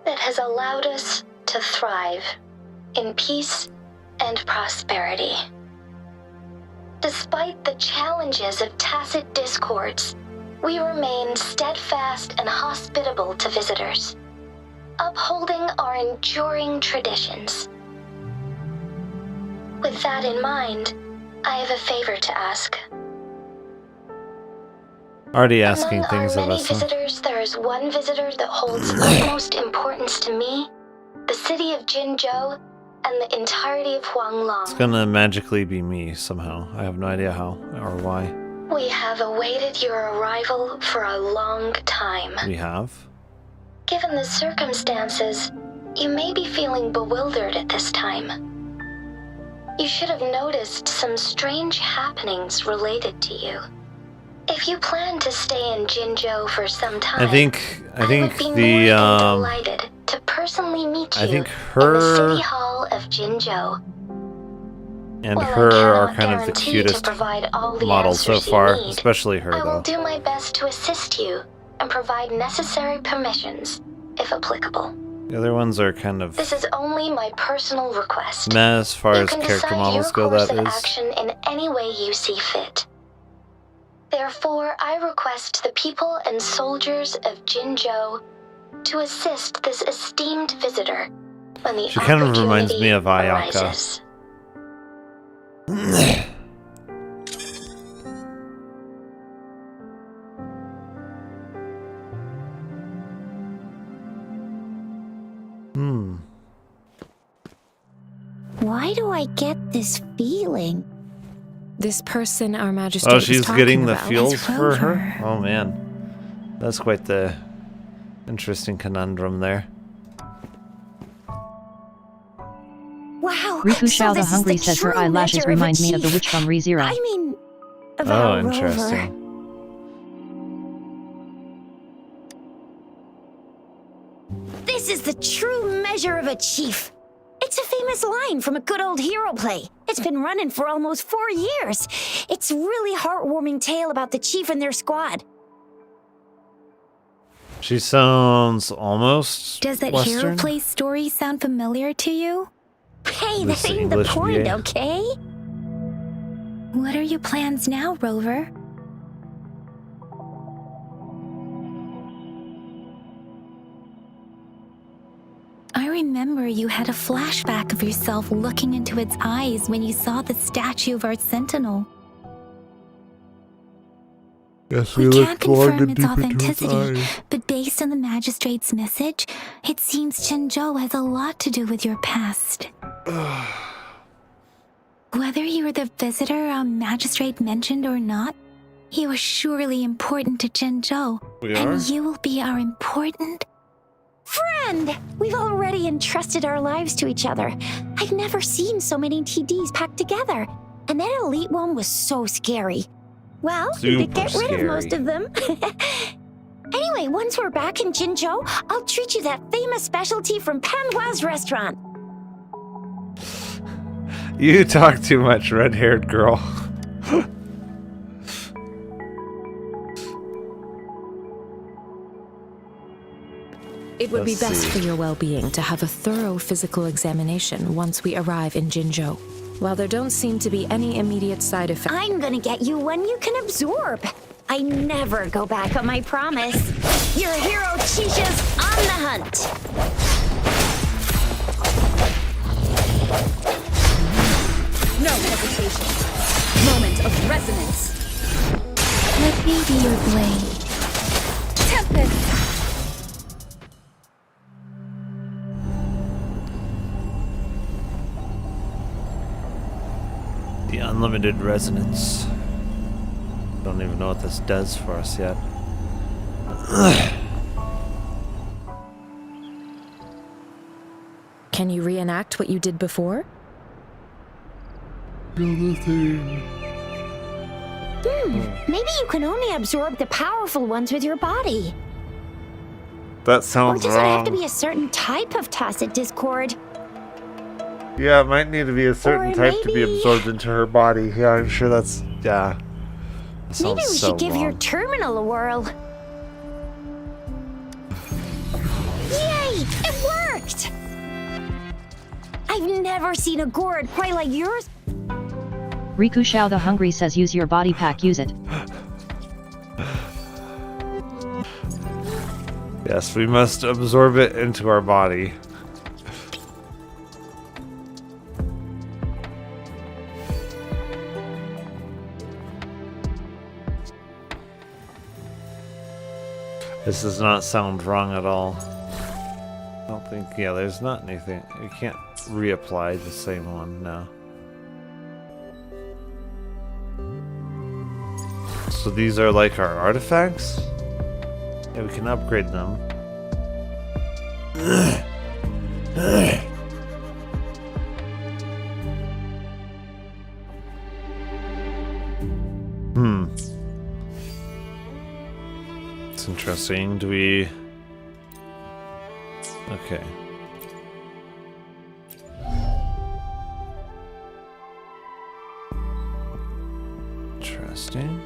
that has allowed us to thrive in peace and prosperity. Despite the challenges of tacit discords, we remain steadfast and hospitable to visitors, upholding our enduring traditions. With that in mind, I have a favor to ask.
Already asking
Among
things
our
of
many
us. Huh?
visitors, there is one visitor that holds utmost importance to me, the city of Jinzhou, and the entirety of Huanglong.
It's gonna magically be me somehow. I have no idea how or why.
We have awaited your arrival for a long time.
We have.
Given the circumstances, you may be feeling bewildered at this time. You should have noticed some strange happenings related to you. If you plan to stay in Jinzhou for some time,
I think
would be
the
more than delighted to personally meet you
I think
in the
her
City Hall of Jinzhou.
and
While I
her are
cannot
kind of the
guarantee
cutest
to provide all the
models so
answers you
far,
need,
especially her
I will
though.
do my best to assist you and provide necessary permissions, if applicable.
The other ones are kind of
This is only my personal request.
meh as far
You
as
can
character
decide
models
your
go,
course
that
of
is.
action in any way you see fit. Therefore, I request the people and soldiers of Jinzhou to assist this esteemed visitor when the
She kind of reminds me of
opportunity
Ayaka.
arises. Why do I get this feeling?
This person our magistrate
Oh,
was
she's
talking
getting the
about
feels
is
for her?
Rover.
Oh man. That's quite the interesting conundrum there.
Wow.
Riku
so
Xiao the
this is
Hungry
the
says her
true
eyelashes
measure
remind
a
me of the
chief.
witch from ReZero.
I mean, of
Oh,
our Rover.
interesting.
This is the true measure of a chief. It's a famous line from a good old hero play. It's been running for almost 4 years. It's a really heartwarming tale about the chief and their squad.
She sounds almost
Does that
Western.
hero play story sound familiar to you?
Hey,
This
that ain't the
English
point,
VA.
okay?
What are your plans now, Rover? I remember you had a flashback of yourself looking into its eyes when you saw the statue of our sentinel.
Yes,
We
we
can't
looked long
confirm
and
its
deep into its
authenticity,
eyes.
but Based on the magistrate's message, it seems Zhenzhou has a lot to do with your past. Whether you were the visitor our magistrate mentioned or not, you are surely important to Zhenzhou. And you will be our important
friend! We've already entrusted our lives to each other. I've never seen so many TDs packed together. And that elite one was so scary. Well, we did get rid of most of them. Anyway, once we're back in Jinzhou, I'll treat you that famous specialty from Panhua's restaurant.
You talk too much, red-haired girl.
It would be best for your well-being to have a thorough physical examination once we arrive in Jinzhou. While there don't seem to be any immediate side effects...
I'm gonna get you one you can absorb. I never go back on my promise. Your hero Chisha's on the hunt.
No hesitation. Moment of resonance.
Let me be your blade.
Tempest.
The unlimited resonance. Don't even know what this does for us yet.
Can you reenact what you did before?
Maybe you can only absorb the powerful ones with your body.
That sounds
wrong. Or does it have to
wrong.
be a certain type of tacit discord?
Yeah, it might need to be a certain type to be absorbed into her body. Yeah, I'm sure that's... Yeah. That sounds
Maybe we
so
should give your
wrong.
terminal a whirl. Yay! It worked! I've never seen a gourd quite like yours.
Riku Xiao the Hungry says use your body pack, use it.
Yes, we must absorb it into our body. This does not sound wrong at all. I don't think, yeah, there's not anything. You can't reapply the same one now. So these are like our artifacts? Yeah, we can upgrade them. It's interesting. Do we... Okay. Interesting.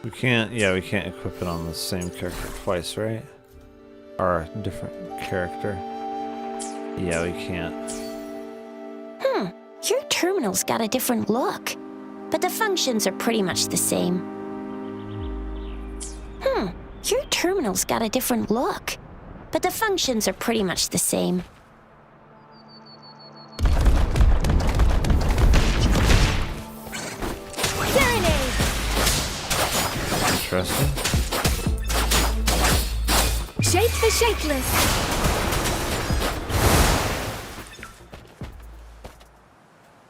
We can't, yeah, we can't equip it on the same character twice, right? Or a different character. Yeah, we can't.
Your terminal's got a different look, but the functions are pretty much the same. Your terminal's got a different look, but the functions are pretty much the same. Serenade!
Interesting.
Shape the shapeless.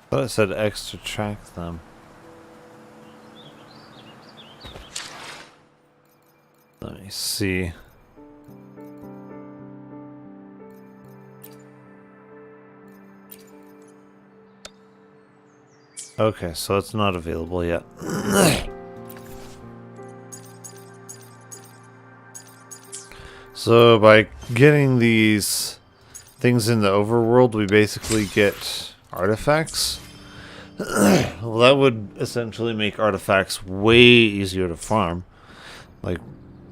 I thought it said X to track them. Let me see. Okay, so it's not available yet. So by getting these things in the overworld, we basically get artifacts. Well, that would essentially make artifacts way easier to farm. Like,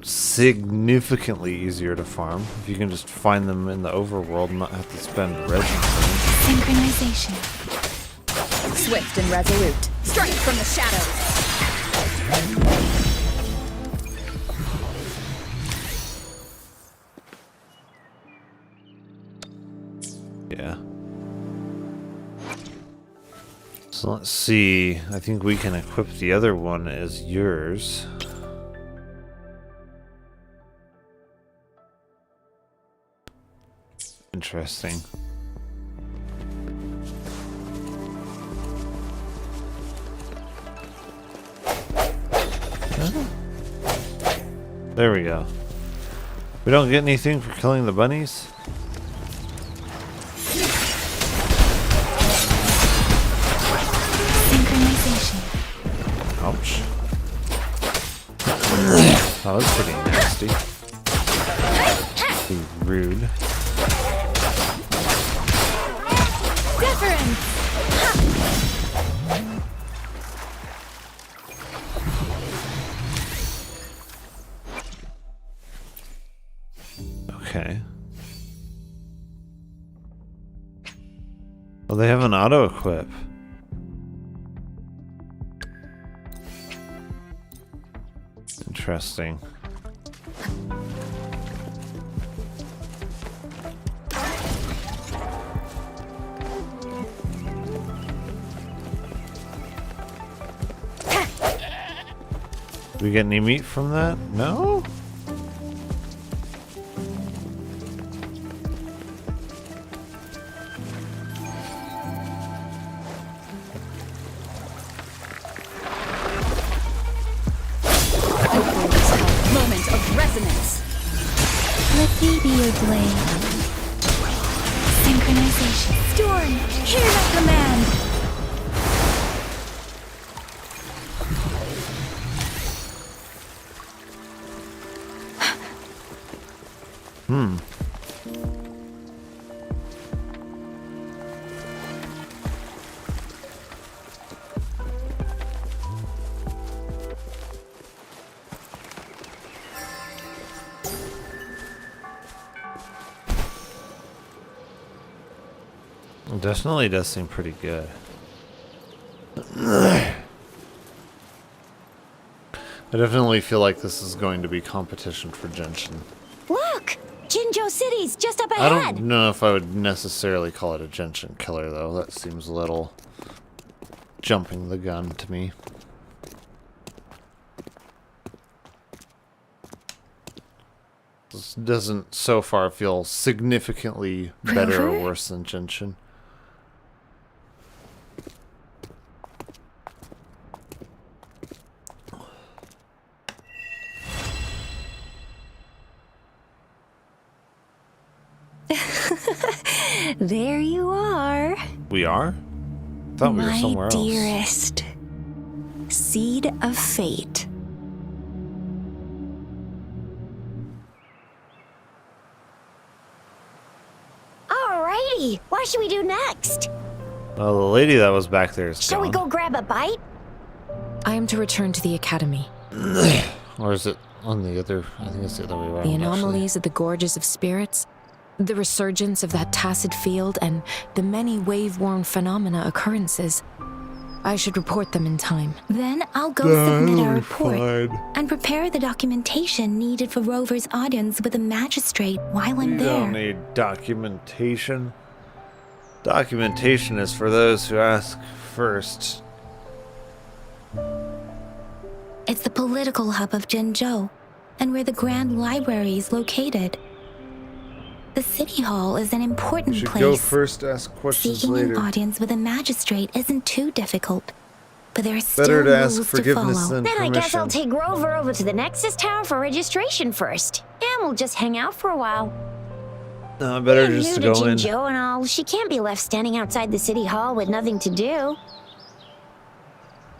significantly easier to farm. If you can just find them in the overworld and not have to spend resin.
Synchronization.
Swift and resolute. Strike from the shadows.
Yeah. So let's see. I think we can equip the other one as yours. Interesting. There we go. We don't get anything for killing the bunnies?
Synchronization.
Ouch. That was pretty nasty. Pretty rude.
Deference.
Okay. Well, they have an auto-equip. Interesting. Do we get any meat from that? No?
Moment of resonance.
Let me be your blade. Synchronization. Storm, hear that command.
It definitely does seem pretty good. I definitely feel like this is going to be competition for Genshin.
Look! Jinzhou City's just up
I
ahead!
don't know if I would necessarily call it a Genshin Killer, though. That seems a little jumping the gun to me. This doesn't so far feel significantly better or worse than Genshin.
There you are.
We are? I thought we were somewhere else.
My dearest. Seed of fate. Alrighty, what should we do next?
Well, the lady that was back there is
Shall we
gone.
go grab a bite?
I am to return to the academy.
Or is it on the other? I think it's the other way around.
The anomalies of the gorges of spirits, the resurgence of that tacit field, and the many wave-worn phenomena occurrences. I should report them in time.
Then I'll go submit our report and prepare the documentation needed for Rover's audience with a magistrate while I'm
We
there.
don't need documentation. Documentation is for those who ask first.
It's the political hub of Jinzhou, and where the Grand Library is located. The City Hall is an important
Should
place.
go first, ask questions
Seeking
later.
an audience with a magistrate isn't too difficult, but there are still
Better to ask
rules to
forgiveness
follow.
than
Then I guess I'll
permission.
take Rover over to the Nexus Tower for registration first. And we'll just hang out for a while.
No, better
Being
just
new
to go in.
Jinzhou and all, she can't be left standing outside the City Hall with nothing to do.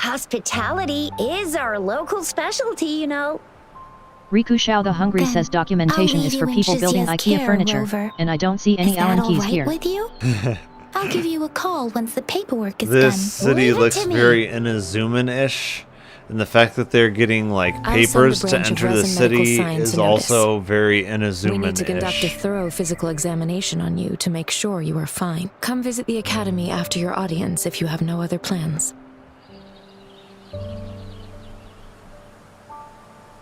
Hospitality is our local specialty, you know.
Riku Xiao the Hungry
Then
says documentation
I'll
is
leave
for
you in
people building
Shizuya's
IKEA
care,
furniture,
Rover.
and I don't see any
Is that
Allen
all
keys
right
here.
with you? I'll give you a call once the paperwork is
This
done.
city
Leave it
looks
to me.
very Inazuman-ish, and the fact that they're getting like
I'll send a
papers to
branch of
enter the
Resin Medical
city
Science
is
a notice.
also very
We need to conduct a
Inazuman-ish.
thorough physical examination on you to make sure you are fine. Come visit the academy after your audience if you have no other plans.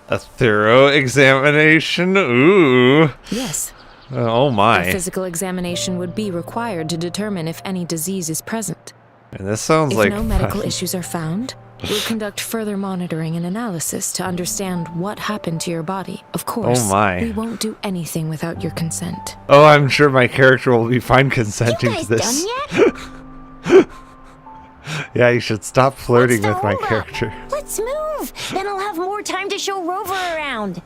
A thorough examination? Ooh.
Yes,
Oh my.
A physical examination would be required to determine if any disease is present.
And this sounds
if
like
no medical issues are found, we'll conduct further monitoring and analysis to understand what happened to your body. Of course,
oh my.
We won't do anything without your consent.
Oh, I'm sure my character will be fine consenting
you guys
to this.
done yet?
Yeah, you should stop flirting with my character.
Let's move. Then I'll have more time to show Rover around.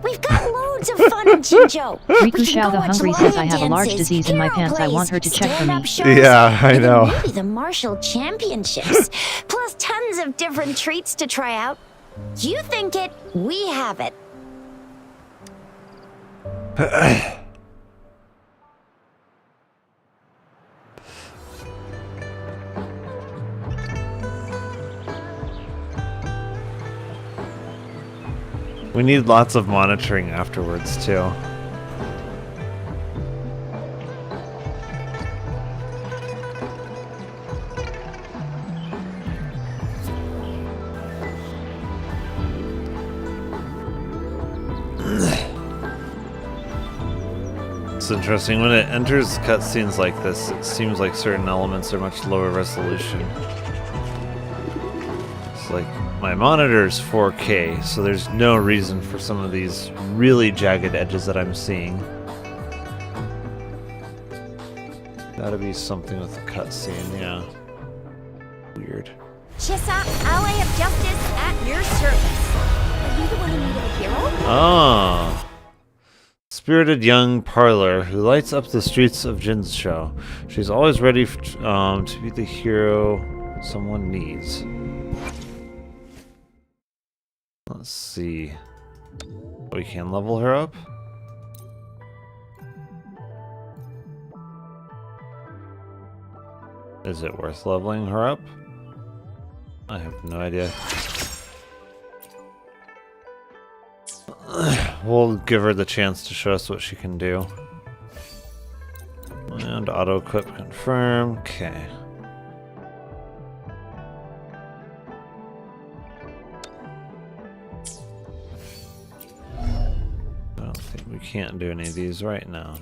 We've got loads of fun in Jinzhou.
Riku Xiao the Hungry says I have a large disease in my pants. I want her to check for me.
Yeah, I know.
Maybe the Martial Championships. Plus tons of different treats to try out. You think it, we have it.
We need lots of monitoring afterwards, too. It's interesting, when it enters cutscenes like this, it seems like certain elements are much lower resolution. It's like, my monitor is 4K, so there's no reason for some of these really jagged edges that I'm seeing. Gotta be something with the cutscene, yeah. Weird.
Chisa, ally of justice at your service. Are you the one who needed a hero?
Ah. Spirited young parlor who lights up the streets of Jinzhou. She's always ready to be the hero someone needs. Let's see. We can level her up. Is it worth leveling her up? I have no idea. We'll give her the chance to show us what she can do. And auto-equip confirm. Okay. I don't think we can't do any of these right now.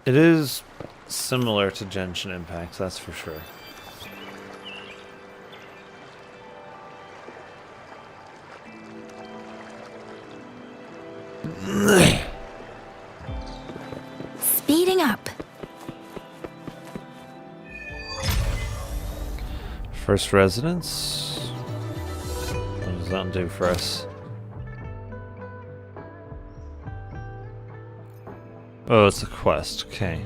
It is similar to Genshin Impact, that's for sure.
Speeding up.
First residence? What does that do for us? Oh, it's a quest, okay.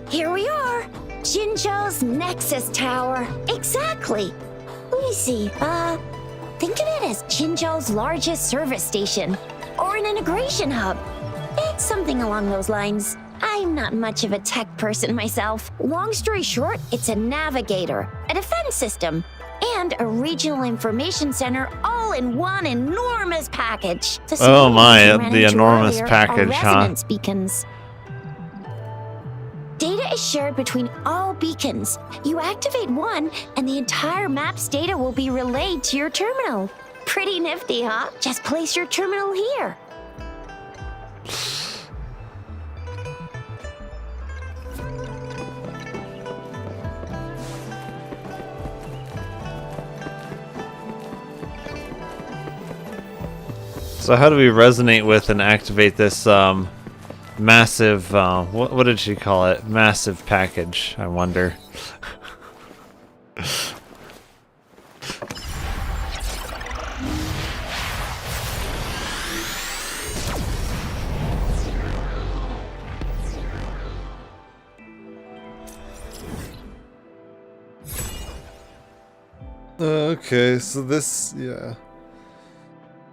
Here we are. Jinzhou's Nexus Tower. Exactly. Let me see. Think of it as Jinzhou's largest service station. Or an integration hub. It's something along those lines. I'm not much of a tech person myself. Long story short, it's a navigator, a defense system, and a regional information center all in one enormous package.
Oh my, the enormous package, huh?
Resonance beacons. Data is shared between all beacons. You activate one, and the entire map's data will be relayed to your terminal. Pretty nifty, huh? Just place your terminal here.
So how do we resonate with and activate this massive, what did she call it? Massive package, I wonder. Okay, so this, yeah.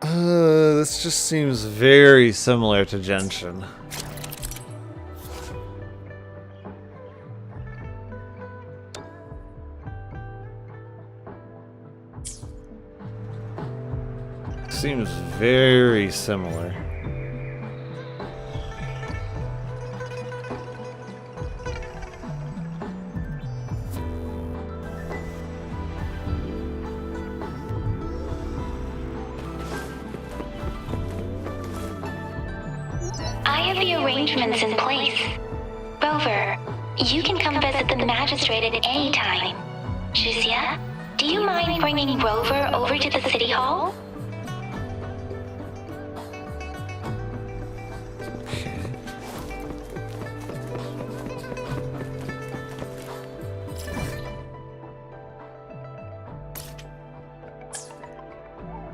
This just seems very similar to Genshin. Seems very similar.
I have the arrangements in place. Rover, you can come visit the magistrate at any time. Shuzia, do you mind bringing Rover over to the city hall?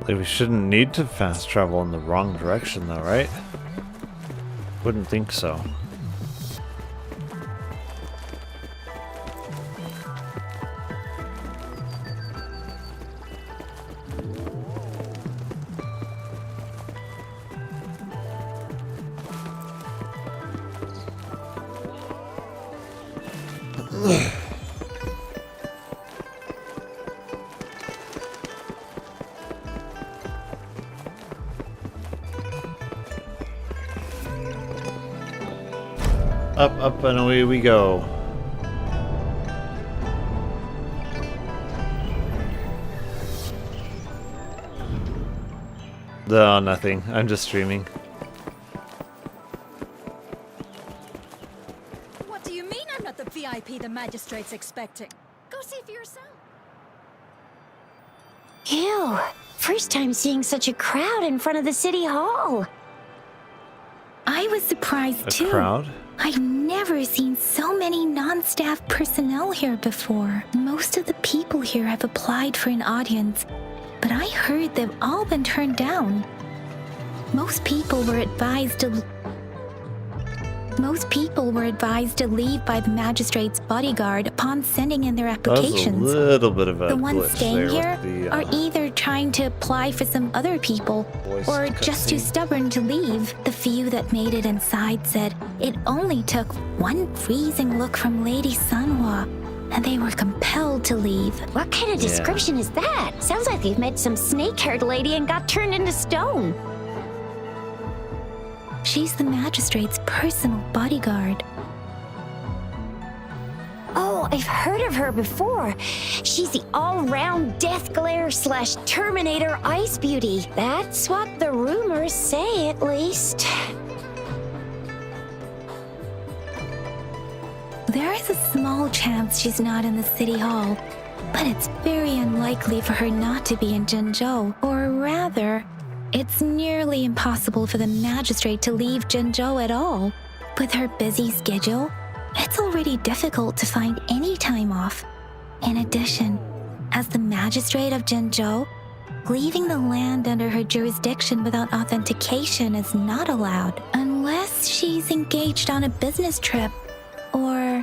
Like, we shouldn't need to fast travel in the wrong direction though, right? Wouldn't think so. Up and away we go. No, nothing. I'm just streaming.
What do you mean I'm not the VIP the magistrate's expecting? Go see for yourself.
Ew. First time seeing such a crowd in front of the city hall. I was surprised too.
A crowd?
I've never seen so many non-staff personnel here before. Most of the people here have applied for an audience, but I heard they've all been turned down. Most people were advised to leave by the magistrate's bodyguard upon sending in their applications.
That was a little bit of a
The ones
glitch
staying
there
here
with the,
are either trying to apply for some other people or just too stubborn to leave. The few that made it inside said it only took one freezing look from Lady Sanhua and they were compelled to leave.
What kind of description is that? Sounds like they've met some snake-haired lady and got turned into stone.
She's the magistrate's personal bodyguard.
Oh, I've heard of her before. She's the all-round Death Glare / Terminator Ice Beauty. That's what the rumors say, at least.
There is a small chance she's not in the city hall, but it's very unlikely for her not to be in Jinzhou. Or rather, it's nearly impossible for the magistrate to leave Jinzhou at all. With her busy schedule, it's already difficult to find any time off. In addition, as the magistrate of Jinzhou, leaving the land under her jurisdiction without authentication is not allowed, unless she's engaged on a business trip, or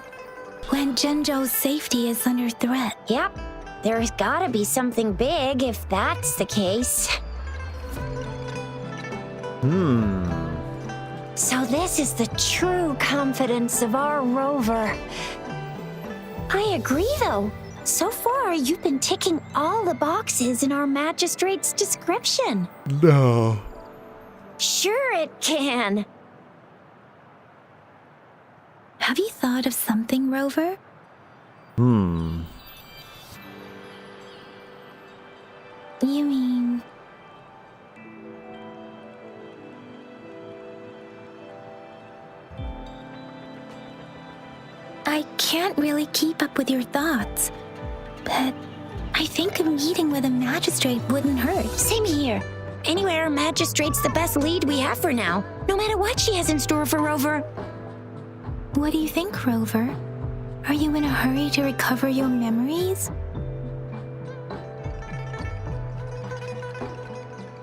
when Jinzhou's safety is under threat.
Yep, there's gotta be something big if that's the case. So this is the true confidence of our Rover. I agree, though. So far, you've been ticking all the boxes in our magistrate's description.
No.
Sure it can.
Have you thought of something, Rover? You mean... I can't really keep up with your thoughts, but I think a meeting with a magistrate wouldn't hurt.
Same here. Anyway, our magistrate's the best lead we have for now, no matter what she has in store for Rover.
What do you think, Rover? Are you in a hurry to recover your memories?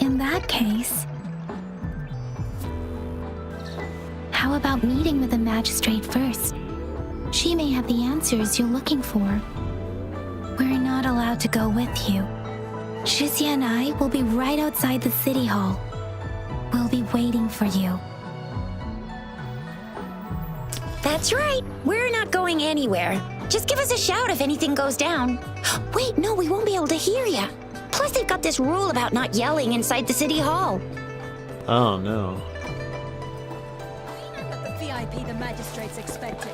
In that case, how about meeting with the magistrate first? She may have the answers you're looking for. We're not allowed to go with you. Shizia and I will be right outside the city hall. We'll be waiting for you.
That's right. We're not going anywhere. Just give us a shout if anything goes down. Wait, no, we won't be able to hear ya. Plus, they've got this rule about not yelling inside the city hall.
Oh, no.
Not the VIP the magistrate's expecting.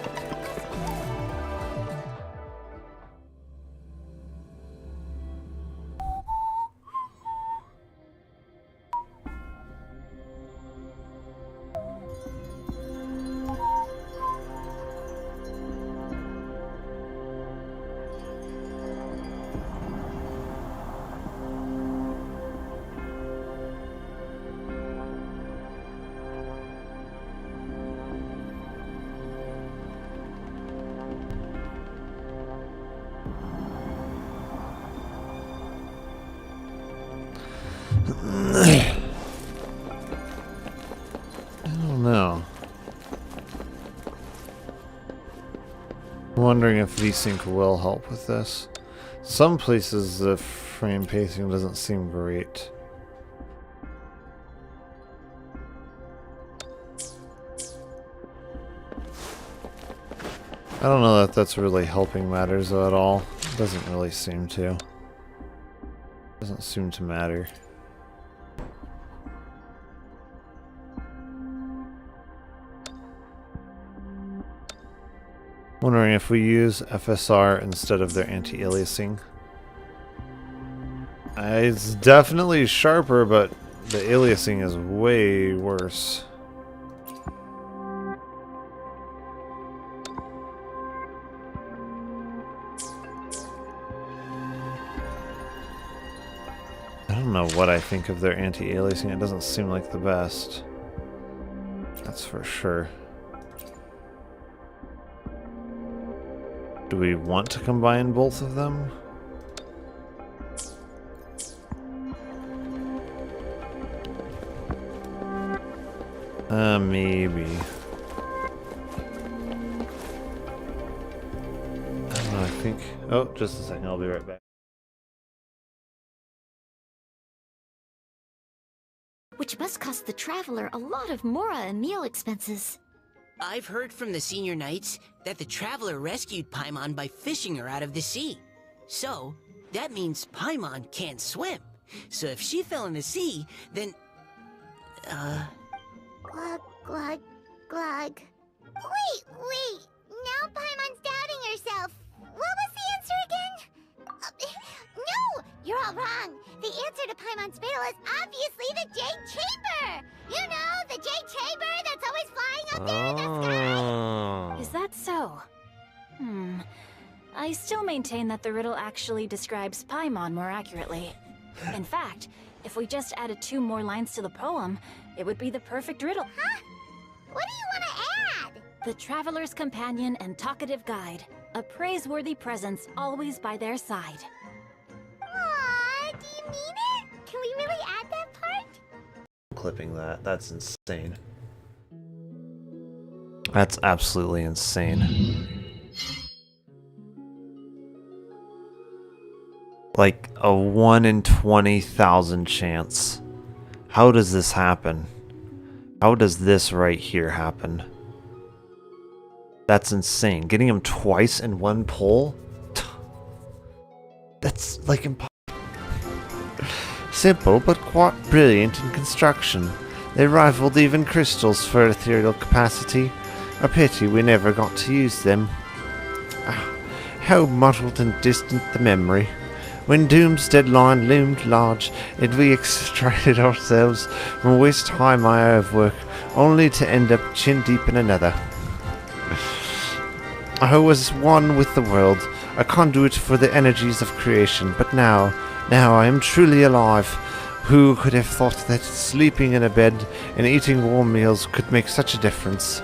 I don't know. I'm wondering if VSync will help with this. Some places the frame pacing doesn't seem great. I don't know that that's really helping matters though at all. It doesn't really seem to. Doesn't seem to matter. Wondering if we use FSR instead of their anti-aliasing. It's definitely sharper, but the aliasing is way worse. I don't know what I think of their anti-aliasing. It doesn't seem like the best. That's for sure. Do we want to combine both of them? Maybe. I don't know, I think... Oh, just a second, I'll be right back.
Which must cost the traveler a lot of mora and meal expenses.
I've heard from the senior knights that the traveler rescued Paimon by fishing her out of the sea. So, that means Paimon can't swim. So if she fell in the sea, then...
Glug, glug, glug. Wait! Now Paimon's doubting herself. What was the answer again? No! You're all wrong. The answer to Paimon's riddle is obviously the Jade Chamber! You know, the Jade Chamber that's always flying up there in the sky!
Is that so? I still maintain that the riddle actually describes Paimon more accurately. In fact, if we just added 2 more lines to the poem, it would be the perfect riddle.
Huh? What do you want to add?
The traveler's companion and talkative guide. A praiseworthy presence always by their side.
Aww, do you mean it? Can we really add that part?
Clipping that. That's insane. That's absolutely insane. Like a 1 in 20,000 chance. How does this happen? How does this right here happen? That's insane. Getting him twice in one pull? That's like impossible. Simple, but quite brilliant in construction. They rivaled even crystals for ethereal capacity. A pity we never got to use them. How muddled and distant the memory. When Doom's deadline loomed large, and we extracted ourselves from waist-high mire of work, only to end up chin-deep in another. I was one with the world, a conduit for the energies of creation, but now I am truly alive. Who could have thought that sleeping in a bed and eating warm meals could make such a difference?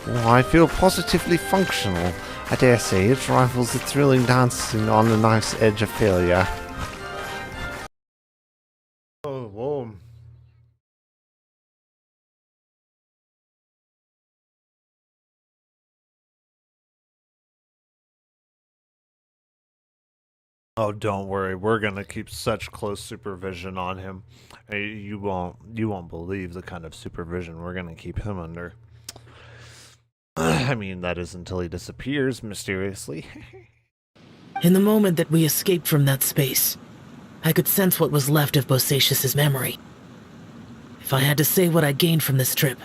I feel positively functional. I dare say it rivals the thrilling dancing on the knife's edge of failure. Oh, whoa. Oh, don't worry. We're gonna keep such close supervision on him. You won't believe the kind of supervision we're gonna keep him under. I mean, that is until he disappears mysteriously.
In the moment that we escaped from that space, I could sense what was left of Bosacius's memory. If I had to say what I gained from this trip,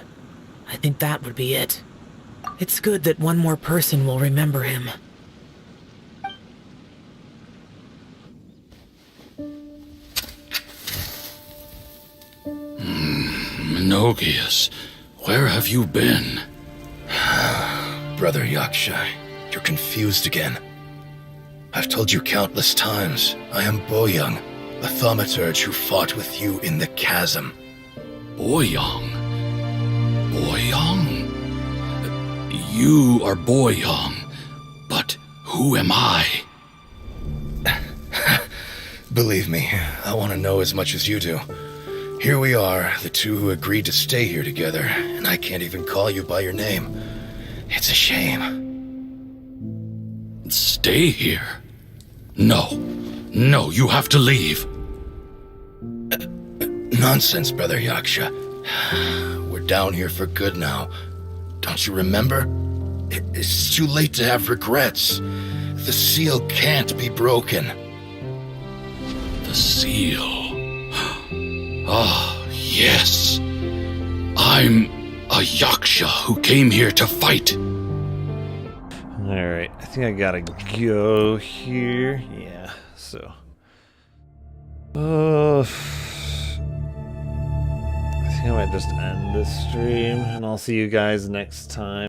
I think that would be it. It's good that one more person will remember him.
Menogias, where have you been?
Brother Yaksha, you're confused again. I've told you countless times, I am Boyoung, a thaumaturge who fought with you in the chasm.
Boyoung? Boyoung? You are Boyoung, but who am I?
Believe me, I want to know as much as you do. Here we are, the two who agreed to stay here together, and I can't even call you by your name. It's a shame.
Stay here? No, you have to leave.
Nonsense, Brother Yaksha. We're down here for good now. Don't you remember? It's too late to have regrets. The seal can't be broken.
The seal. Ah, yes. I'm a Yaksha who came here to fight.
Alright, I think I gotta go here. Yeah, so. I think I might just end this stream, and I'll see you guys next time.